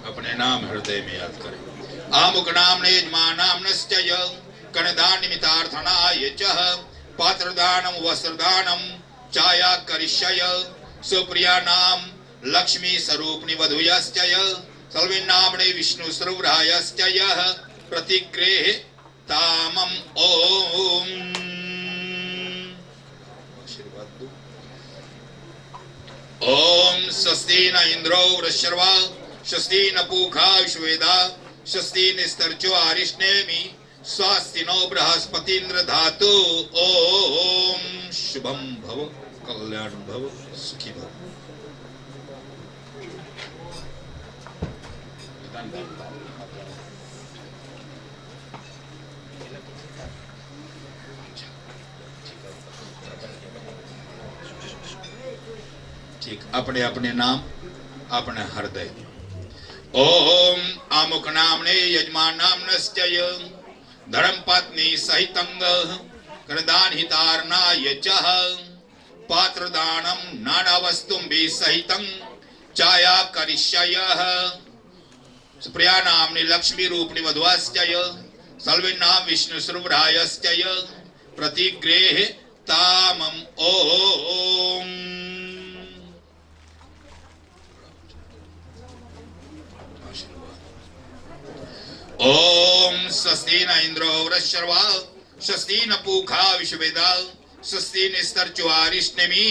अपने नाम हृदय में याद करें। आमुक नामने यजमानाम्नश्च कर्णदान निमित्तार्थनाय च पात्रदानम वस्त्रदानम चाया करिष्यय सुप्रिया नाम लक्ष्मी स्वरूपनि वधूयश्चय सर्विन नामने विष्णु स्वरूपरायश्चय प्रतिगृहीतामम ओम। आशीर्वाद दो। ओम स्वस्ति न इंद्रो वृषर्वा स्वस्ति न पूषा विश्वेदा स्वस्ति निस्तर्चो अरिष्णेमि स्वस्ति नो बृहस्पतिन्द्र धातु। ओम शुभम भव कल्याण भव सुखी भव। ठीक, अपने अपने नाम अपने हृदय। ओम आमुख नामने यजमान नामनश्चय धर्म पत्नी सहितं करदान हितारणाय च पात्र दानम नाना वस्तुंभि सहितं चाया करिष्ययः सुप्रिया नामनि लक्ष्मी रूपिणी वधुश्चय सल्विन्नाम विष्णु सुरभ्रायश्चय प्रतिगृहे तामम। ओम ओम स्वस्ति न इंद्रो वृषर्वा स्वस्ति न पूषा विश्वेदा स्वस्ति निस्तर्चो अरिष्णेमि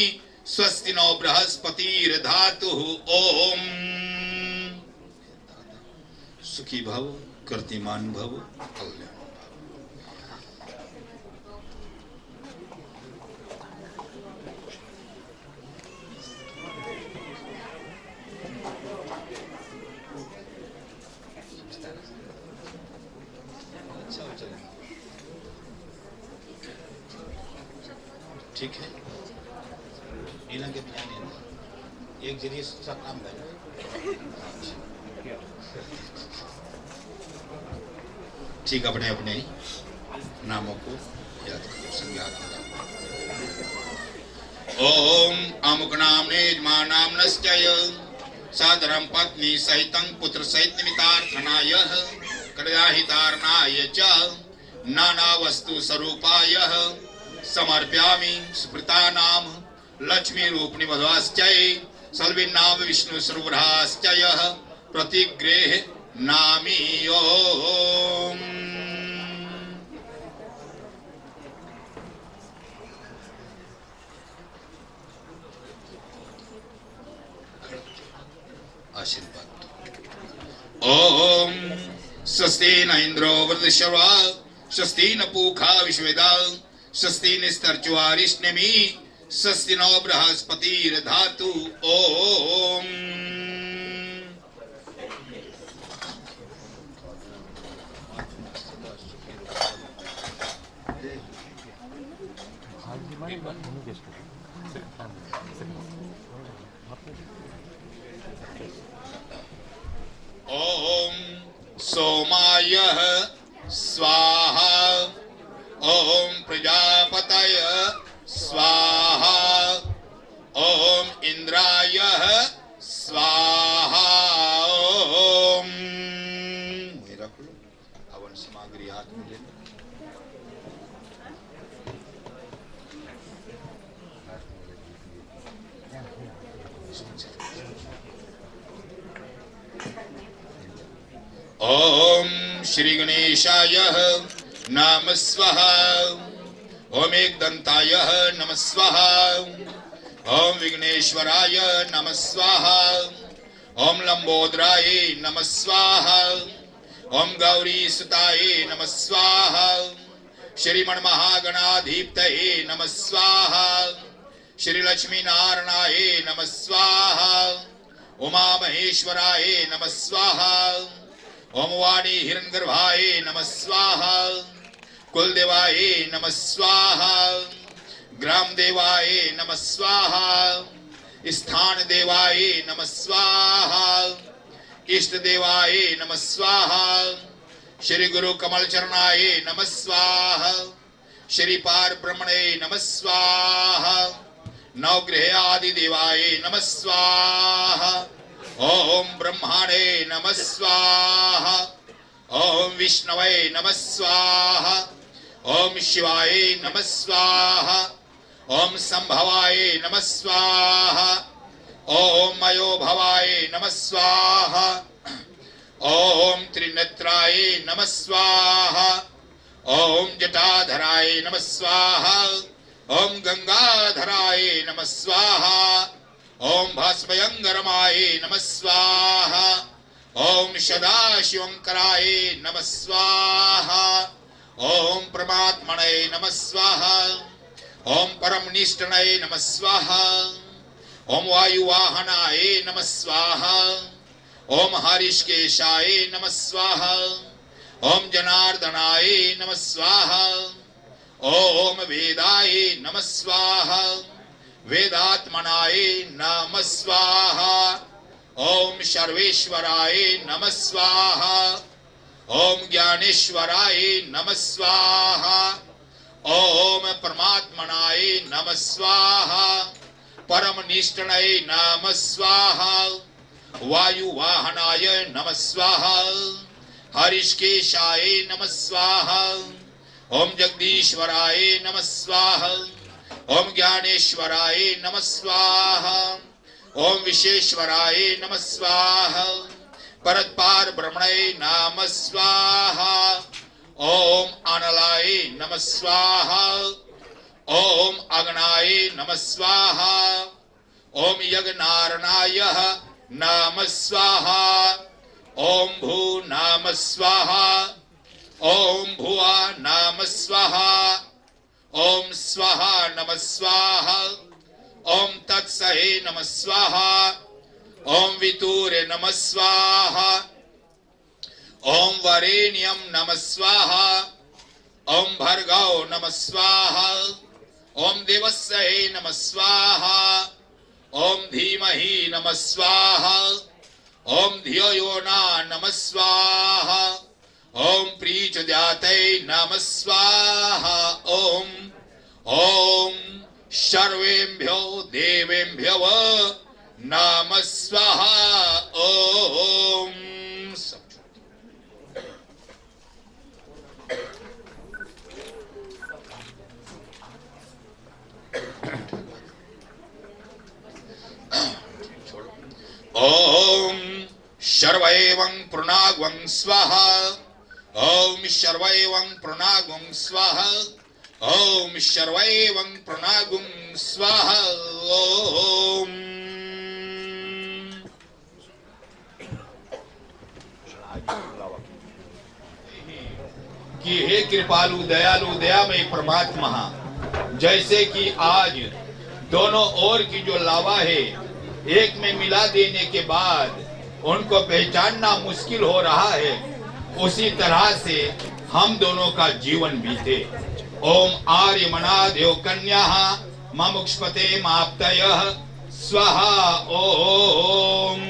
स्वस्ति नो बृहस्पतिर्धातु। ओम सुखी भव कीर्तिमान भव कल्याण। ठीक है, इला के बजाने ना एक जरिए सब काम है। ठीक, अपने अपने नामों को याद करो, संज्ञात करो। ओम अमुक नामने यजमान नामनश्चय साधरम पत्नी सहितं पुत्र सहित निमित्तार्थनाय कल्याहितारणाय च नाना वस्तु स्वरूपाय समर्प्यामि स्मृता नाम लक्ष्मी रूपिणी वधुश्चय सल्विन्नाम विष्णु सुरभ्राश्चय प्रतिगृहे नामी। ओम आशीर्वाद। ओम स्वस्ति न इंद्रो वृषर्वा स्वस्ति न पूषा विश्वेदा स्वस्ति निस्तर्चो अरिष्णेमि स्वस्ति नो बृहस्पतिर्धातु। ओम ओम सोमाय स्वाहा ओम प्रजापतय स्वाहा ओम इंद्राय स्वाहा। ओम रख लो हवन सामग्री हाथ में ले लो। ओम श्री गणेशाय नमः स्वाहा ओम एकदंताय नमः स्वाहा ओम विघ्नेश्वराय नमः स्वाहा ओम लंबोदराय नमः स्वाहा ओम गौरी सुताय नमः स्वाहा श्रीमन महागणाधिपतये नमः स्वाहा श्री लक्ष्मी नारायणाय नमः स्वाहा उमा महेश्वराय नमः स्वाहा ओम वाणी हिरण्यगर्भाय नमः स्वाहा कुलदेवाय नमः स्वाहा ग्राम देवाय नमः स्वाहा स्थान देवाय नमः स्वाहा इष्ट देवाय नमः स्वाहा श्री गुरु कमल चरणाय नमः स्वाहा श्री पार ब्रह्मणे नमः स्वाहा नवग्रह आदि देवाय नमः स्वाहा ओम ब्रह्माणे नमः स्वाहा ओम विष्णवे नमः स्वाहा ओम शिवाय नमः स्वाहा ओम संभवाय नमः स्वाहा ओम मयोभवाय नमः स्वाहा ओम त्रिनेत्राय नमः स्वाहा ओम जटाधराय नमः स्वाहा ओम गंगाधराय नमः स्वाहा ओम भस्मयंगरमाय नमः स्वाहा। ओम सदाशिवंकराय नमः स्वाहा। ओम परमात्मने नमः स्वाहा। ओम परमनिष्ठने नमः स्वाहा। ओम वायुवाहनाय नमः स्वाहा। ओम हरिष्केशाय नमः स्वाहा। ओम जनार्दनाय नमः स्वाहा। ओम वेदाय नमः स्वाहा। वेदात्मनाय नमः स्वाहा। ओम सर्वेश्वराय नमः स्वाहा। ओम ज्ञानेश्वराय नमः स्वाहा। ओम परमात्मनाय नमः स्वाहा। परमनिष्ठनाय नमः स्वाहा। वायुवाहनाय नमः स्वाहा। हरिष्केशाय नमः स्वाहा। ओम जगदीश्वराय नमः स्वाहा। ओम ज्ञानेश्वराय नमः स्वाहा। ओम विशेश्वराय नमः स्वाहा। परत्पार ब्रह्मणे नमः स्वाहा। ओम अनलाय नमः स्वाहा। ओम अग्नाय नमः स्वाहा। ओम यज्ञनारायणाय नमः स्वाहा। ओम भू नमः स्वाहा। ओम भुवा नमः स्वाहा। ओम स्वाहा नमः स्वाहा। ओम तत्सहे नमः स्वाहा। ओम वितुरे नमः स्वाहा। ओम वरेण्यम नमः स्वाहा। ओम भर्गो नमः स्वाहा। ओम देवस्सहे नमः स्वाहा। ओम धीमहि नमः स्वाहा। ओम धियो यो नमः स्वाहा। ओम प्रीच जाते नमः स्वाहा। ओम ओम सर्वेभ्यो देवेभ्यो नमः स्वाहा। ओम ओम सर्वैवं प्रणगवं स्वाहा। ओम सर्वैवं प्रणगवं स्वाहा। ओम सर्वैवं प्रणगवं स्वाहा। ओम कि हे कृपालु दयालु दयामय परमात्मा, जैसे कि आज दोनों ओर की जो लावा है एक में मिला देने के बाद उनको पहचानना मुश्किल हो रहा है, उसी तरह से हम दोनों का जीवन बीते। ओम आर्यमना देव कन्या ममुक्षपते माप्तयः स्वाहा। ओम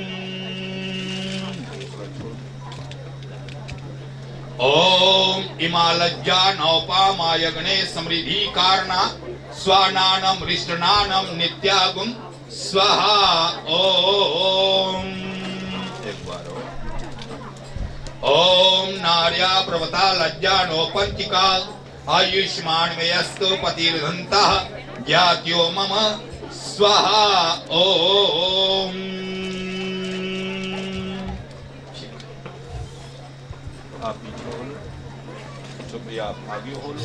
ओम इमालज्जा नौपामायगणे समृद्धि कारणा स्वानानम रिष्टनानम नित्यागुम स्वाहा। ओम एक बार ओम नार्या प्रवता लज्जा नोपंचिका आयुष्मान व्यस्तु पतिर्धन्तः ज्ञात्यो मम स्वाहा। ओम आप पीछे हो लो, चुप आप आगे हो लो।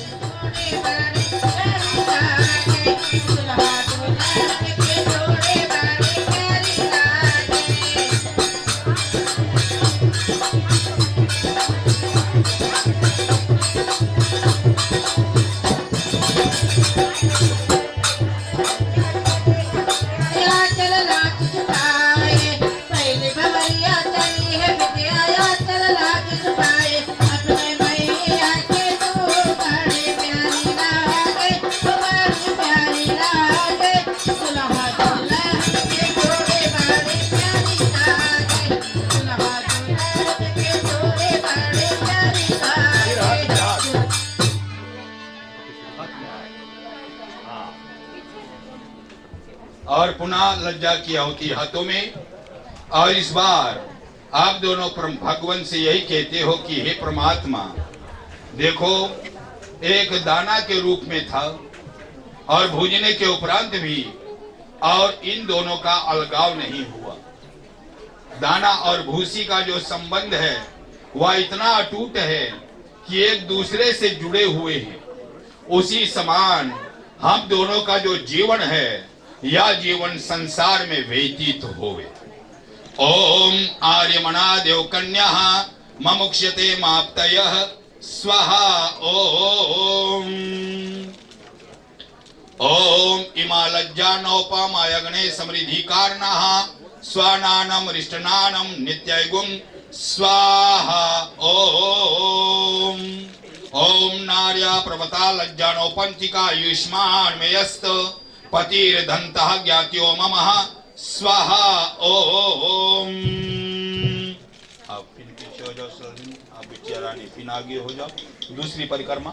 और पुनः लज्जा की आहुति हाथों में। और इस बार आप दोनों परम भगवान से यही कहते हो कि हे परमात्मा, देखो एक दाना के रूप में था और भूजने के उपरांत भी, और इन दोनों का अलगाव नहीं हुआ। दाना और भूसी का जो संबंध है वह इतना अटूट है कि एक दूसरे से जुड़े हुए हैं। उसी समान हम दोनों का जो जीवन है या जीवन संसार में व्यतीत होवे। ओम आर्यमणा देव कन्या ममुक्ष्यते माप्तयः स्वाहा। ओम ओम इमा लज्जा नौपमायग्ने समृद्धि कारणः स्वानानम रिष्टनानम नित्यैगुम स्वाहा। ओम ओम नार्या प्रवता लज्जा नौपंचिका युष्मान मेयस्त पतिर्धन्तः ज्ञात्यो ममः स्वाहा। ओम अब फिर पीछे हो जाओ सर, आप बिटिया रानी फिर आगे हो जाओ। दूसरी परिक्रमा।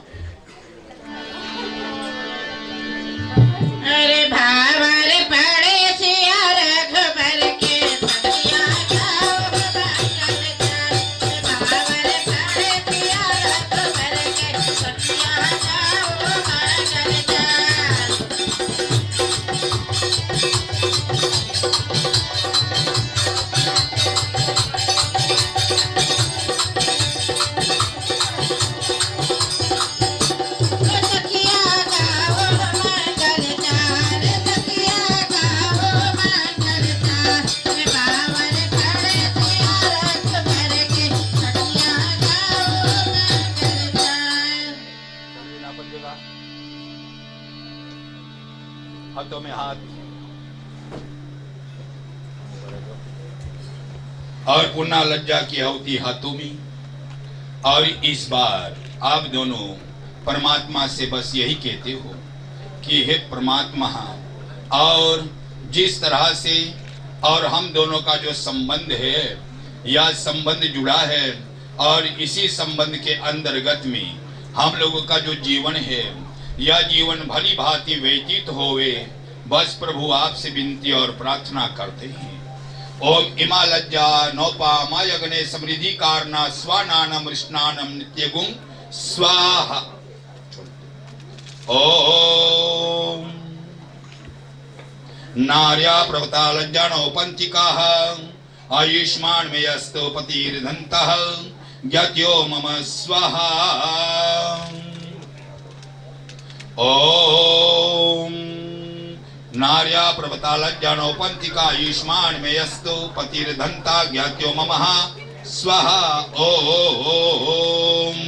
अरे भावर पड़े सिया रघुबर के सखिया गाओ मंगल गान। भावर पड़े सिया रघुबर के सखिया गाओ मंगल गान। हाथों में हाथ और पुनः लज्जा की आहुति हाथों में। और इस बार आप दोनों परमात्मा से बस यही कहते हो कि हे परमात्मा, और जिस तरह से और हम दोनों का जो संबंध है, यह संबंध जुड़ा है और इसी संबंध के अंतर्गत में हम लोगों का जो जीवन है, यह जीवन भली भांति व्यतीत होवे, बस प्रभु आपसे विनती और प्रार्थना करते हैं। ओम इमा लज्जा नौपमायग्ने समृद्धि कारणा स्वानानम रिष्णानम नित्यगुम स्वाहा। ओम नार्या प्रवता लज्जा नौपंचिकाः आयुष्मान में यस्तो पतिर्धन्तः ज्ञात्यो मम स्वाहा। ओम नार्या प्रवता लज्जा नौपंचिका आयुष्मान में यस्तो पतिर्धन्ता ज्ञात्यो ममः स्वाहा। ओम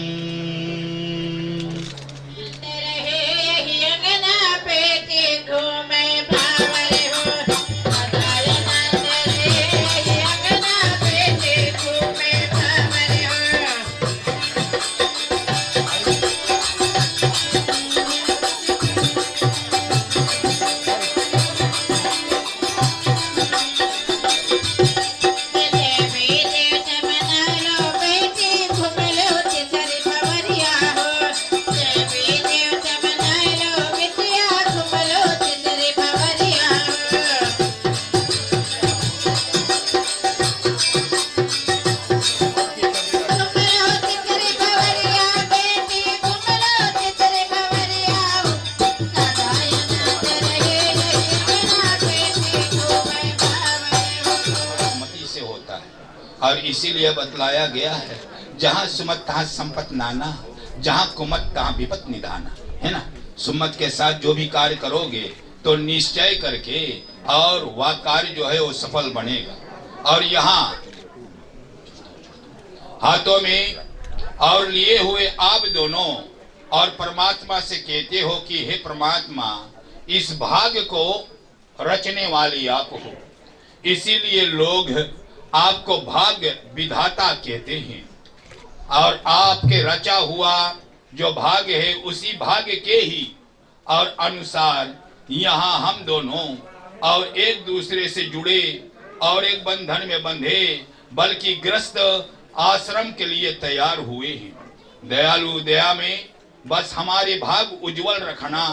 और इसीलिए बतलाया गया है, जहाँ सुमत तहाँ संपत नाना, जहाँ कुमत तहाँ विपत निधाना, है ना। सुमत के साथ जो भी कार्य करोगे तो निश्चय करके और वह कार्य जो है वो सफल बनेगा। और यहाँ हाथों में और लिए हुए आप दोनों और परमात्मा से कहते हो कि हे परमात्मा, इस भाग्य को रचने वाली आप हो, इसीलिए लोग आपको भाग्य विधाता कहते हैं। और आपके रचा हुआ जो भाग्य है, उसी भाग्य के ही और अनुसार यहाँ हम दोनों और एक दूसरे से जुड़े और एक बंधन में बंधे, बल्कि ग्रस्त आश्रम के लिए तैयार हुए हैं। दयालु दया में बस हमारे भाग उज्जवल रखना,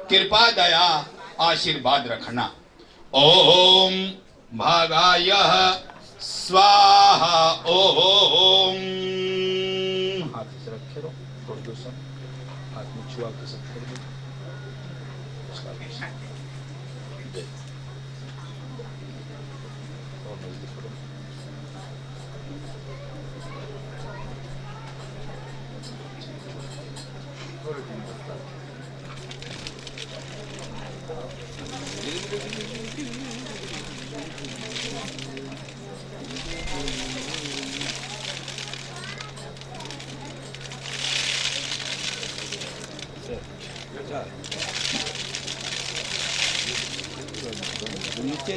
कृपा दया आशीर्वाद रखना। ओम भागाय स्वाहा। ओम हाथ से रखे रहो, थोड़ी दूर से हाथ में छुआ के सब कर दो। और नजदीक करो। थोड़ी दिन नीचे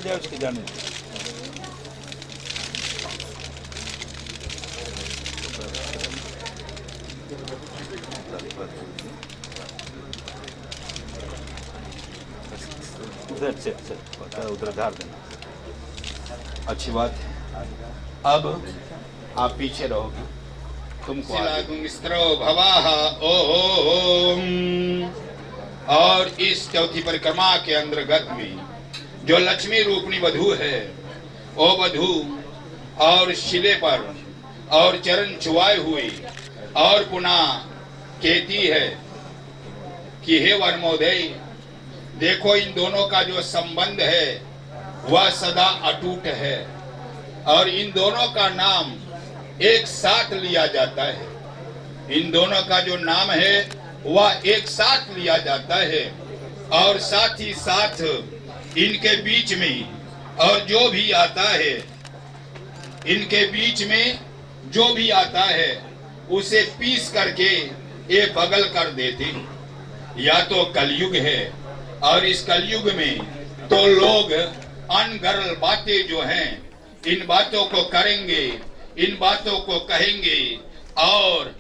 जाओ उसके जाने उधर से उधर धार देना। अच्छी बात है। अब आप पीछे रहोगे, तुमको भवाह ओम। और इस चौथी परिक्रमा के अंतर्गत में जो लक्ष्मी रूपणी वधू है, वो वधू और शिले पर और चरण छुआए हुए और पुनः कहती है कि हे वनमोदय, देखो इन दोनों का जो संबंध है वह सदा अटूट है और इन दोनों का नाम एक साथ लिया जाता है। इन दोनों का जो नाम है वह एक साथ लिया जाता है और साथ ही साथ इनके बीच में और जो भी आता है, इनके बीच में जो भी आता है उसे पीस करके ये बगल कर देते हैं। या तो कलयुग है और इस कलयुग में तो लोग अनगरल बातें जो हैं इन बातों को करेंगे, इन बातों को कहेंगे और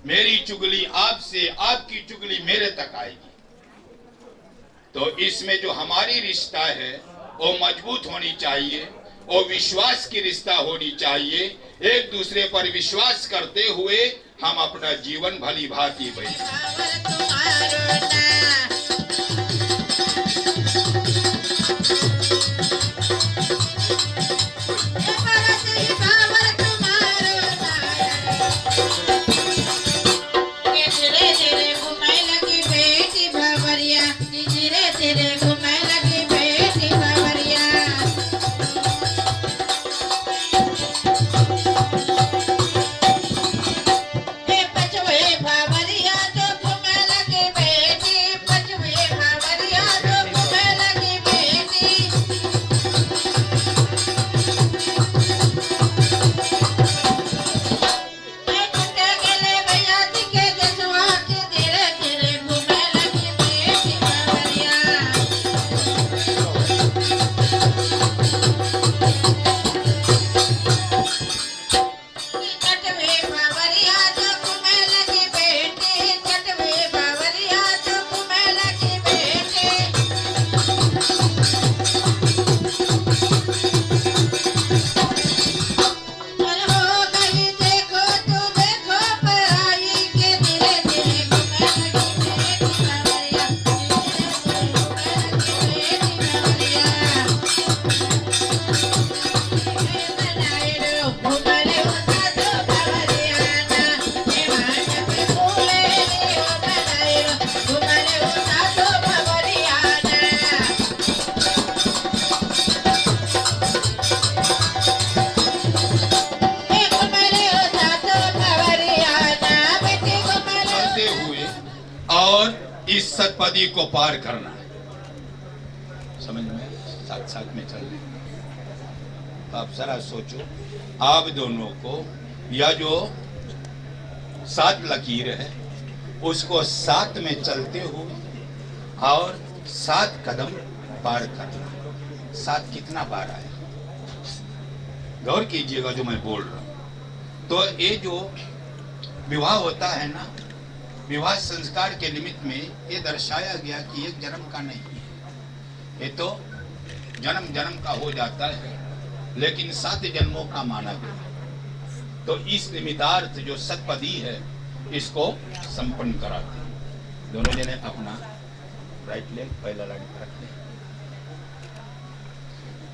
मेरी चुगली आपसे, आपकी चुगली मेरे तक आएगी। तो इसमें जो हमारी रिश्ता है वो मजबूत होनी चाहिए, वो विश्वास की रिश्ता होनी चाहिए। एक दूसरे पर विश्वास करते हुए हम अपना जीवन भली भांति इस सतपदी को पार करना है। समझ में साथ साथ में चल रहे। आप जरा सोचो, आप दोनों को या जो 7 लकीर है उसको साथ में चलते हुए और 7 कदम पार करना। 7 कितना बार आया, गौर कीजिएगा जो मैं बोल रहा हूं। तो ये जो विवाह होता है ना, विवाह संस्कार के निमित्त में ये दर्शाया गया कि एक जन्म का नहीं है, ये तो जन्म जन्म का हो जाता है, लेकिन 7 जन्मों का माना गया। तो इस निमित्तार्थ जो सतपदी है इसको संपन्न कराते हैं। दोनों जने अपना राइट लेग पहला लाइन पर रखते हैं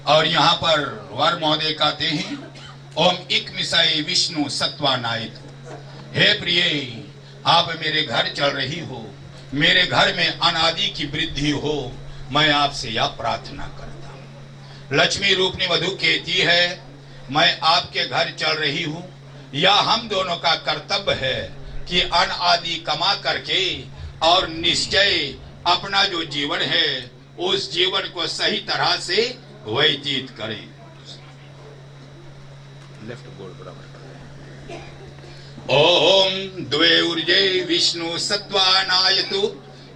और यहाँ पर वर महोदय कहते हैं, ओम इक मिसाई विष्णु सत्वानायत। हे प्रिय, आप मेरे घर चल रही हो, मेरे घर में अनादि की वृद्धि हो, मैं आपसे यह प्रार्थना करता हूँ। लक्ष्मी रूपनी वधू कहती है, मैं आपके घर चल रही हूँ, या हम दोनों का कर्तव्य है कि अनादि कमा करके और निश्चय अपना जो जीवन है उस जीवन को सही तरह से व्यतीत करें। लेफ्ट गोल बराबर। ओम द्वे ऊर्जे विष्णु सत्वानायतु।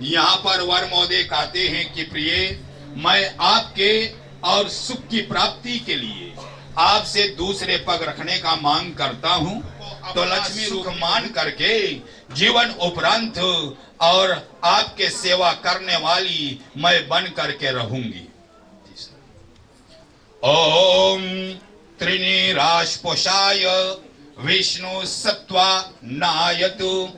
यहाँ पर वर महोदय कहते हैं कि प्रिय, मैं आपके और सुख की प्राप्ति के लिए आपसे दूसरे पग रखने का मांग करता हूँ, तो लक्ष्मी रूप मान करके जीवन उपरांत और आपके सेवा करने वाली मैं बन करके रहूंगी। ओम त्रिणी राजपोषाय विष्णु सत्वा नायतु।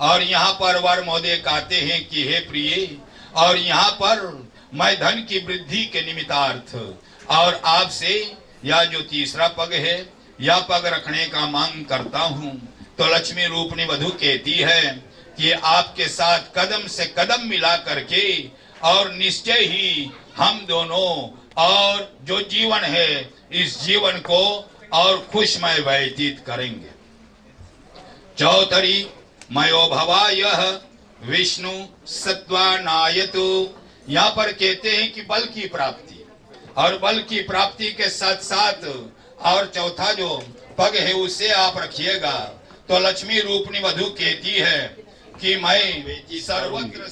और यहाँ पर वर महोदय कहते हैं कि हे प्रिय, और यहाँ पर मैं धन की वृद्धि के निमित्तार्थ और आपसे या जो तीसरा पग है या पग रखने का मांग करता हूँ। तो लक्ष्मी रूपनी वधु कहती है कि आपके साथ कदम से कदम मिला करके और निश्चय ही हम दोनों और जो जीवन है इस जीवन को और खुशमय व्यतीत करेंगे। चौथरी मयो भवा यह विष्णु सत्वानायतु। यहाँ पर कहते हैं कि बल की प्राप्ति, और बल की प्राप्ति के साथ साथ और चौथा जो पग है उसे आप रखिएगा। तो लक्ष्मी रूपनी वधु कहती है कि मैं सर्वत्र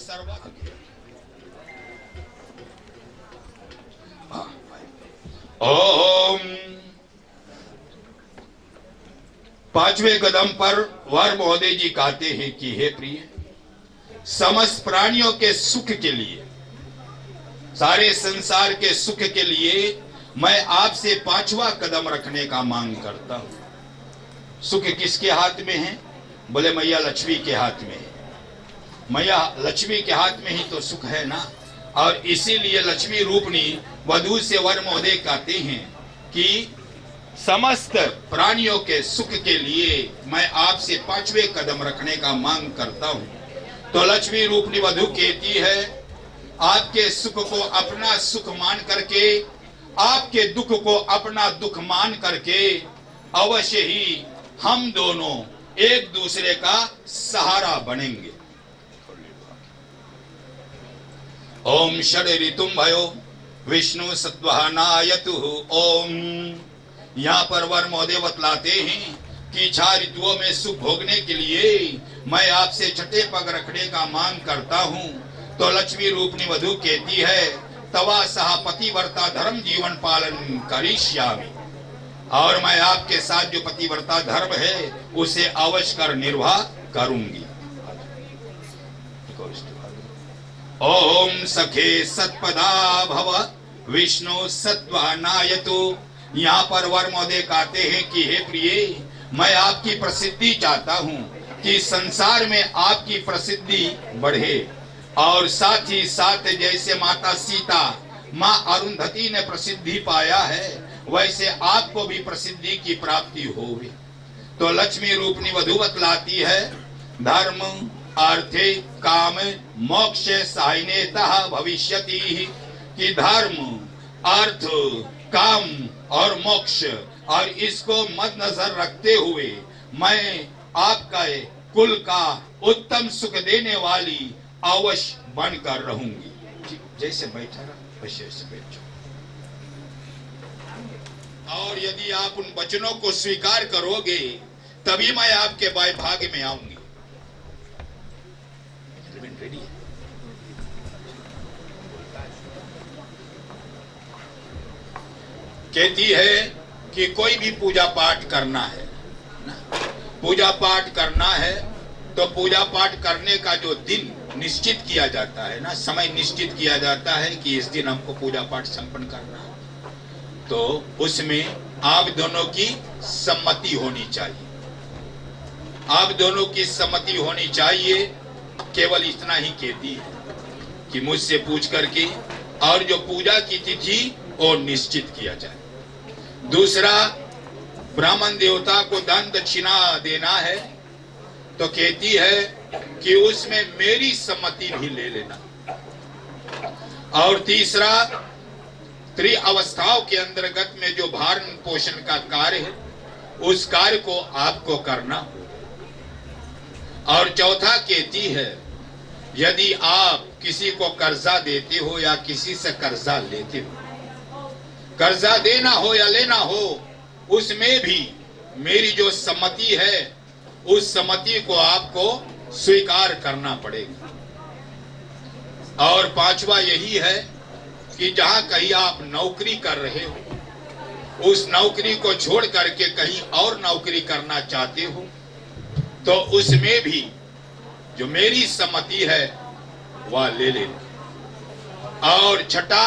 ओम। पांचवें कदम पर वर महोदय जी कहते हैं कि हे प्रिय, समस्त प्राणियों के सुख के लिए, सारे संसार के सुख के लिए मैं आपसे पांचवा कदम रखने का मांग करता हूं। सुख किसके हाथ में है? बोले मैया लक्ष्मी के हाथ में है। मैया लक्ष्मी के हाथ में ही तो सुख है ना। और इसीलिए लक्ष्मी रूपनी वधु से वर महोदय कहते हैं कि समस्त प्राणियों के सुख के लिए मैं आपसे पांचवें कदम रखने का मांग करता हूं। तो लक्ष्मी रूपनी वधु कहती है, आपके सुख को अपना सुख मान करके, आपके दुख को अपना दुख मान करके अवश्य ही हम दोनों एक दूसरे का सहारा बनेंगे। ओम षड ऋतुम भयो विष्णु सत्वनायतु। ओम। यहाँ पर वर महोदय बतलाते हैं कि 6 ऋतुओं में सुख भोगने के लिए मैं आपसे छठे पग रखने का मांग करता हूँ। तो लक्ष्मी रूपनी वधु कहती है, तवा सहा पतिव्रता धर्म जीवन पालन करिष्यामि। और मैं आपके साथ जो पतिव्रता धर्म है उसे अवश्य कर निर्वाह करूंगी। ओम सखे सत्पदा भव विष्णु सत्वनायतु। यहाँ पर वर महोदय कहते हैं कि हे प्रिय, मैं आपकी प्रसिद्धि चाहता हूँ कि संसार में आपकी प्रसिद्धि बढ़े, और साथ ही साथ जैसे माता सीता, माँ अरुंधति ने प्रसिद्धि पाया है, वैसे आपको भी प्रसिद्धि की प्राप्ति होगी। तो लक्ष्मी रूपनी वधु बतलाती है, धर्म अर्थे काम मोक्ष साइनेतः भविष्यति। कि धर्म अर्थ काम और मोक्ष, और इसको मद्देनजर रखते हुए मैं आपका कुल का उत्तम सुख देने वाली अवश्य बनकर रहूंगी। जैसे बैठा रहा वैसे बैठो। और यदि आप उन वचनों को स्वीकार करोगे तभी मैं आपके भाग्य में आऊंगी। रेडी है? कहती है कि कोई भी पूजा पाठ करना है ना, पूजा पाठ करना है तो पूजा पाठ करने का जो दिन निश्चित किया जाता है ना, समय निश्चित किया जाता है कि इस दिन हमको पूजा पाठ संपन्न करना है, तो उसमें आप दोनों की सम्मति होनी चाहिए। आप दोनों की सम्मति होनी चाहिए। केवल इतना ही कहती है कि मुझसे पूछ करके और जो पूजा की तिथि वो निश्चित किया जाए। दूसरा, ब्राह्मण देवता को दान दक्षिणा देना है तो कहती है कि उसमें मेरी सम्मति भी ले लेना। और तीसरा, त्रिअवस्थाओं के अंतर्गत में जो भरण पोषण का कार्य है उस कार्य को आपको करना हो। और चौथा कहती है, यदि आप किसी को कर्जा देते हो या किसी से कर्जा लेते हो, कर्जा देना हो या लेना हो, उसमें भी मेरी जो सम्मति है उस सम्मति को आपको स्वीकार करना पड़ेगा। और पांचवा यही है कि जहां कहीं आप नौकरी कर रहे हो, उस नौकरी को छोड़ करके कहीं और नौकरी करना चाहते हो, तो उसमें भी जो मेरी सम्मति है वह ले लेना। और छठा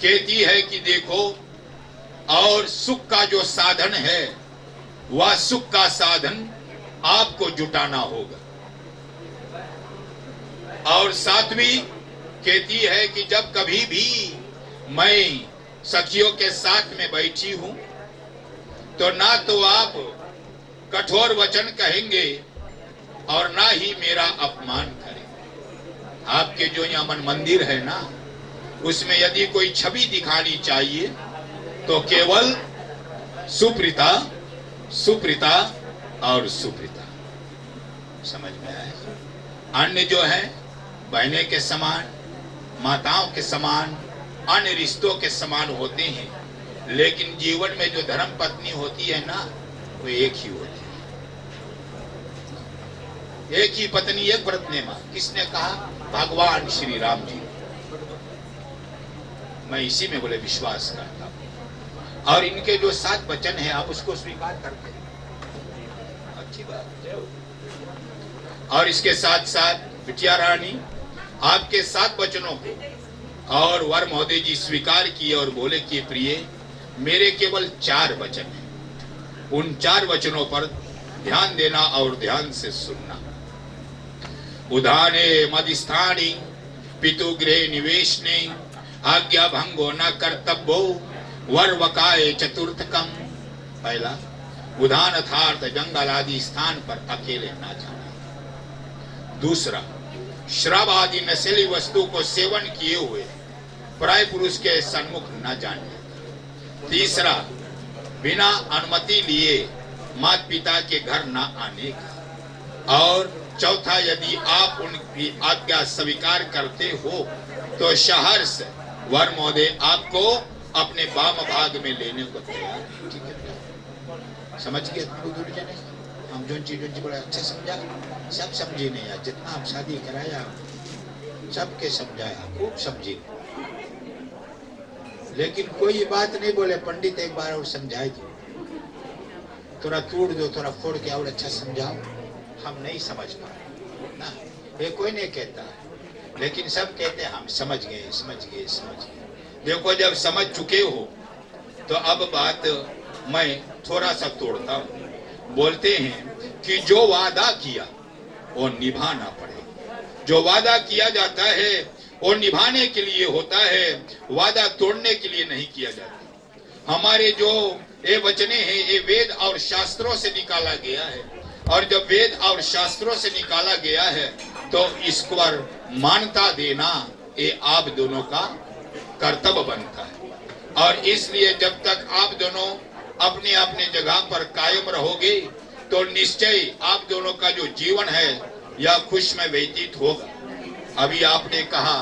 कहती है कि देखो, और सुख का जो साधन है वह सुख का साधन आपको जुटाना होगा। और सातवीं कहती है कि जब कभी भी मैं सखियों के साथ में बैठी हूं तो ना तो आप कठोर वचन कहेंगे और ना ही मेरा अपमान करेंगे। आपके जो यहाँ मन मंदिर है ना, उसमें यदि कोई छवि दिखानी चाहिए तो केवल सुप्रीता, सुप्रीता और सुप्रीता। समझ में आए? अन्य जो है बहने के समान, माताओं के समान, अन्य रिश्तों के समान होते हैं, लेकिन जीवन में जो धर्म पत्नी होती है ना, वो एक ही होती है। एक ही पत्नी एक व्रत ने मां। किसने कहा? भगवान श्री राम जी। मैं इसी में बोले विश्वास करता हूं। और इनके जो 7 वचन है आप उसको स्वीकार करते हैं, अच्छी बात है। और इसके साथ साथ बिटिया रानी आपके 7 वचनों को और वर महोदय जी स्वीकार किए और बोले कि प्रिय, मेरे केवल 4 वचन हैं, उन 4 वचनों पर ध्यान देना और ध्यान से सुनना। उदाने मदिस्थानी पितुगृह निवेशने आज्ञा भंगो न कर्तव्यो वर वकाए चतुर्थकम। पहला, उदान अर्थात जंगल आदि स्थान पर अकेले न जाना। दूसरा, श्राव आदि नशीली वस्तु को सेवन किए हुए पराय पुरुष के सन्मुख न जाने। तीसरा, बिना अनुमति लिए माता पिता के घर न आने का। और चौथा, यदि आप उनकी आज्ञा स्वीकार करते हो तो सहर्ष वर महोदय आपको अपने वाम भाग में लेने को तैयार है। ठीक है, समझ गए? हम जो चीजों की बड़ा अच्छा समझा, सब समझे नहीं यार। जितना हम शादी कराया सबके समझाया, खूब समझे, लेकिन कोई बात नहीं बोले। पंडित एक बार और समझाए दो, थोड़ा तोड़ दो, थोड़ा फोड़ के और अच्छा समझाओ। हम नहीं समझ पाए ना, ये कोई नहीं कहता, लेकिन सब कहते हैं हम समझ गए, समझ गए, समझ गए। देखो, जब समझ चुके हो तो अब बात मैं थोड़ा सा तोड़ता हूँ। बोलते हैं कि जो वादा किया वो निभाना पड़ेगा। जो वादा किया जाता है वो निभाने के लिए होता है, वादा तोड़ने के लिए नहीं किया जाता। हमारे जो ये वचने हैं ये वेद और शास्त्रों से निकाला गया है, और जब वेद और शास्त्रों से निकाला गया है तो इस पर मान्यता देना ये आप दोनों का कर्तव्य बनता है। और इसलिए जब तक आप दोनों अपने अपने जगह पर कायम रहोगे तो निश्चय आप दोनों का जो जीवन है यह खुश में व्यतीत होगा। अभी आपने कहा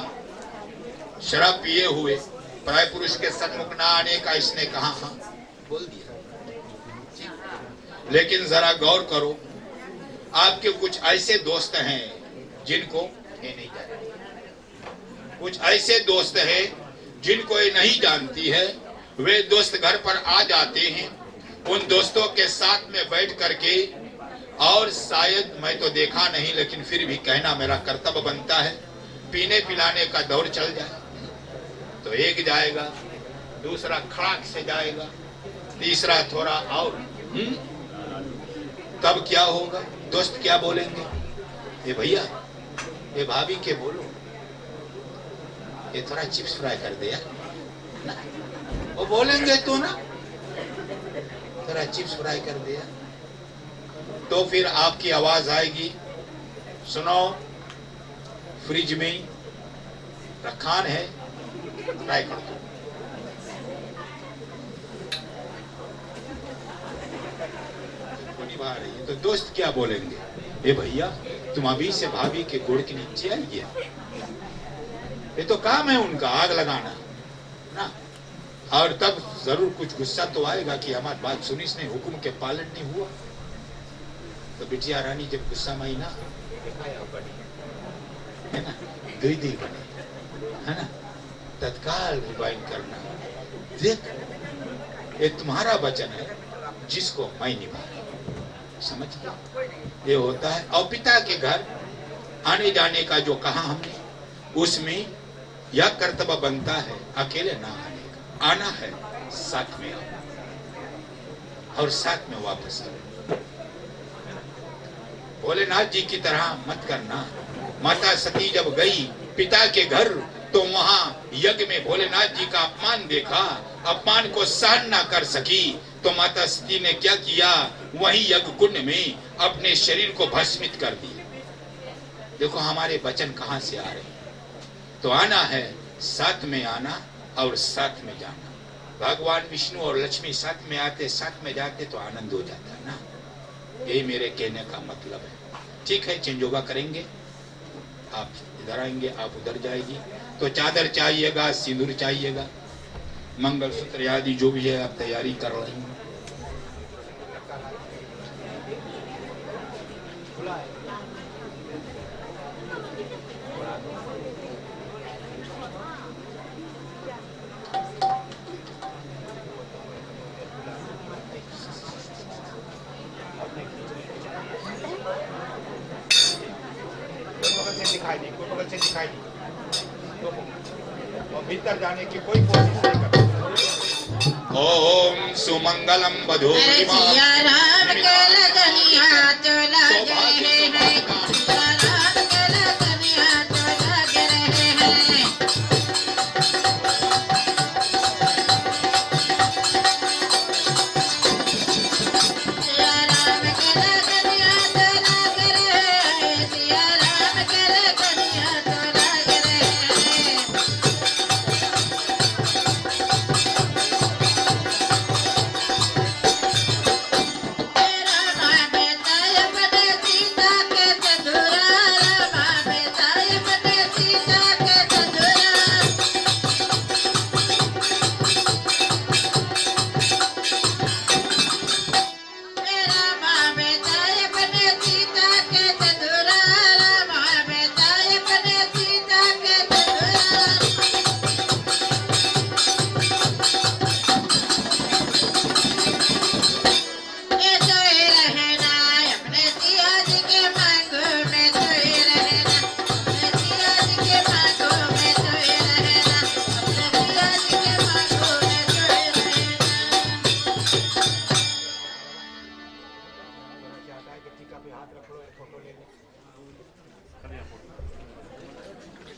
शराब पिए हुए पराय पुरुष के सन्मुख न आने का, इसने कहा हाँ बोल दिया, लेकिन जरा गौर करो, आपके कुछ ऐसे दोस्त हैं जिनको ये नहीं जानते, कुछ ऐसे दोस्त हैं जिनको ये नहीं जानती है। वे दोस्त घर पर आ जाते हैं, उन दोस्तों के साथ में बैठ करके, और शायद मैं तो देखा नहीं लेकिन फिर भी कहना मेरा कर्तव्य बनता है, पीने पिलाने का दौर चल जाए तो एक जाएगा, दूसरा खड़ाक से जाएगा, तीसरा थोड़ा और तब क्या होगा? दोस्त क्या बोलेंगे? ये भैया, ये भाभी के बोलो, ये थोड़ा चिप्स फ्राई कर दे यार ना, वो बोलेंगे तो ना, थोड़ा चिप्स फ्राई कर दिया तो फिर आपकी आवाज आएगी, सुनो फ्रिज में रखान है, फ्राई कर दो। निभा रही है तो दोस्त क्या बोलेंगे? ए भैया, तुम अभी से भाभी के गोड़ के नीचे आइए, ये तो काम है उनका, आग लगाना ना। और तब जरूर कुछ गुस्सा तो आएगा कि हमारी बात सुनी इसने, हुक्म के पालन नहीं हुआ। तो बिटिया रानी जब गुस्सा में आई ना, है ना, दीदी बने, है ना, तत्काल रिवाइंड करना, देख ये तुम्हारा वचन है जिसको मैं निभा, समझ गया। ये होता है। और पिता के घर आने जाने का जो कहा हमने, उसमें यह कर्तव्य बनता है अकेले ना आने का, आना है साथ में आओ और साथ में वापस आओ। भोलेनाथ जी की तरह मत करना। माता सती जब गई पिता के घर तो वहां यज्ञ में भोलेनाथ जी का अपमान देखा, अपमान को सहन ना कर सकी तो माता सती ने क्या किया, वही यज्ञ कुंड में अपने शरीर को भस्मित कर दिया। देखो हमारे वचन कहां से आ रहे हैं। तो आना है, साथ में आना और साथ में जाना। भगवान विष्णु और लक्ष्मी साथ में आते, साथ में जाते तो आनंद हो जाता है ना। यही मेरे कहने का मतलब है। ठीक है, चेंज ओवर करेंगे। आप इधर आएंगे, आप उधर जाएगी। तो चादर चाहिएगा, सिंदूर चाहिएगा, मंगलसूत्र आदि जो भी है आप तैयारी कर लेंगे। दिखाई दी तो भीतर जाने की कोई कोशिश नहीं करता। ओम सुमंगलम वधू सिया राम के लगनिया तो लग रहे हैं, सिया राम के लगनिया तो लग रहे हैं। सिया राम के लगनिया तो लग रहे हैं, सिया राम के लगनिया तो लग रहे हैं।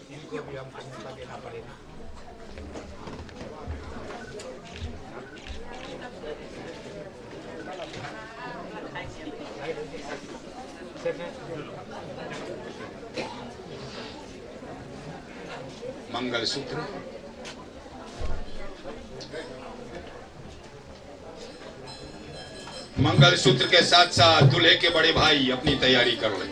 इनको भी हमको मौका देना पड़ेगा। मंगलसूत्र, मंगलसूत्र के साथ साथ दूल्हे के बड़े भाई अपनी तैयारी कर ले।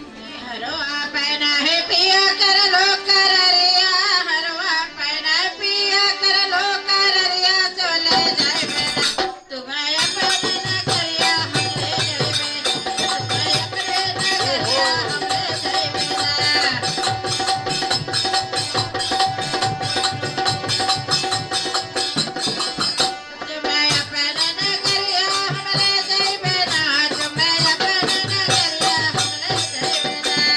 हरवा पहना है पिया कर लो कर रिया, हरवा पहना है पिया कर लो कर रिया, चले जाए बेटा तुम्हें अपने नगरिया हम ले जाए बेटा, तुम्हें अपने नगरिया हम ले जाए बेटा। तुम्हें अपने नगरिया हम ले जाए बेटा, तुम्हें अपने नगरिया हम ले जाए बेटा।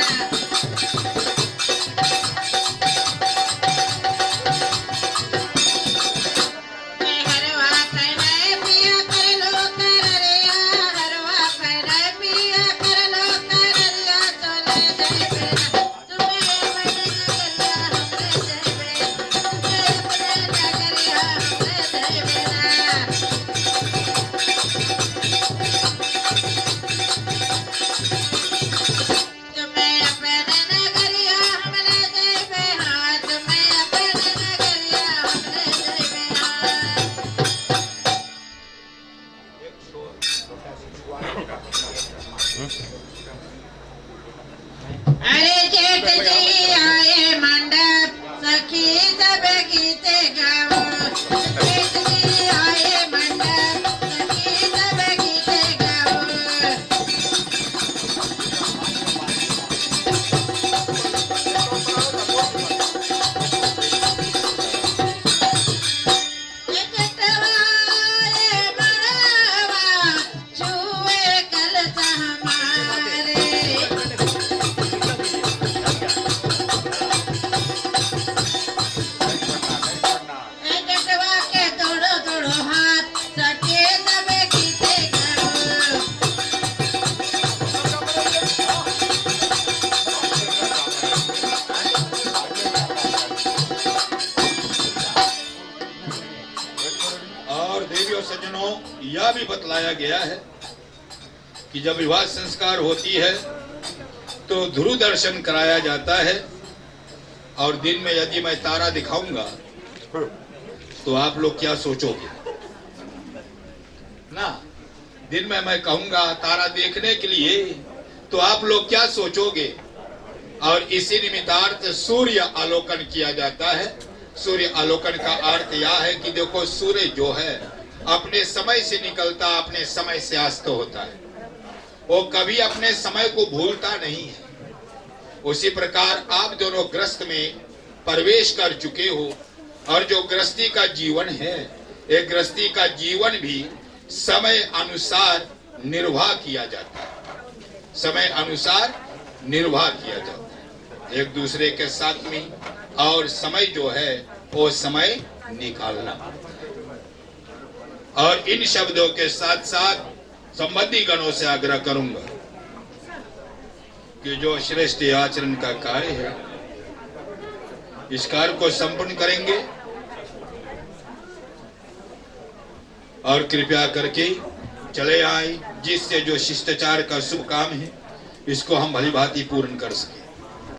हरवा पहना पिया कर लो कर रिया, हरवा पहना पिया कर लो कर रिया, चले जाए बेटा तुम्हें अपने नगरिया हम ले जाए बेटा, तुम्हें अपने नगरिया हम ले जाए बेटा। तुम्हें अपने नगरिया हम ले जाए बेटा, तुम्हें अपने नगरिया हम ले जाए बेटा। अरे जेठ जी आए मंडप, सखी यह भी बतलाया गया है कि जब विवाह संस्कार होती है तो ध्रुव दर्शन कराया जाता है, और दिन में यदि मैं तारा दिखाऊंगा तो आप लोग क्या सोचोगे ना? दिन में मैं कहूंगा तारा देखने के लिए तो आप लोग क्या सोचोगे? और इसी निमित्तार्थ सूर्य आलोकन किया जाता है। सूर्य आलोकन का अर्थ यह है कि देखो सूर्य जो है अपने समय से निकलता, अपने समय से अस्त होता है, वो कभी अपने समय को भूलता नहीं है। उसी प्रकार आप दोनों ग्रस्त में प्रवेश कर चुके हो, और जो गृहस्थी का जीवन है, एक गृहस्थी का जीवन भी समय अनुसार निर्वाह किया जाता है, समय अनुसार निर्वाह किया जाता है एक दूसरे के साथ में। और समय जो है वो समय निकालना। और इन शब्दों के साथ साथ संबंधी गणों से आग्रह करूंगा कि जो श्रेष्ठ आचरण का कार्य है इस कार्य को संपूर्ण करेंगे, और कृपया करके चले आए, जिससे जो शिष्टाचार का शुभ काम है इसको हम भली भांति पूर्ण कर सके।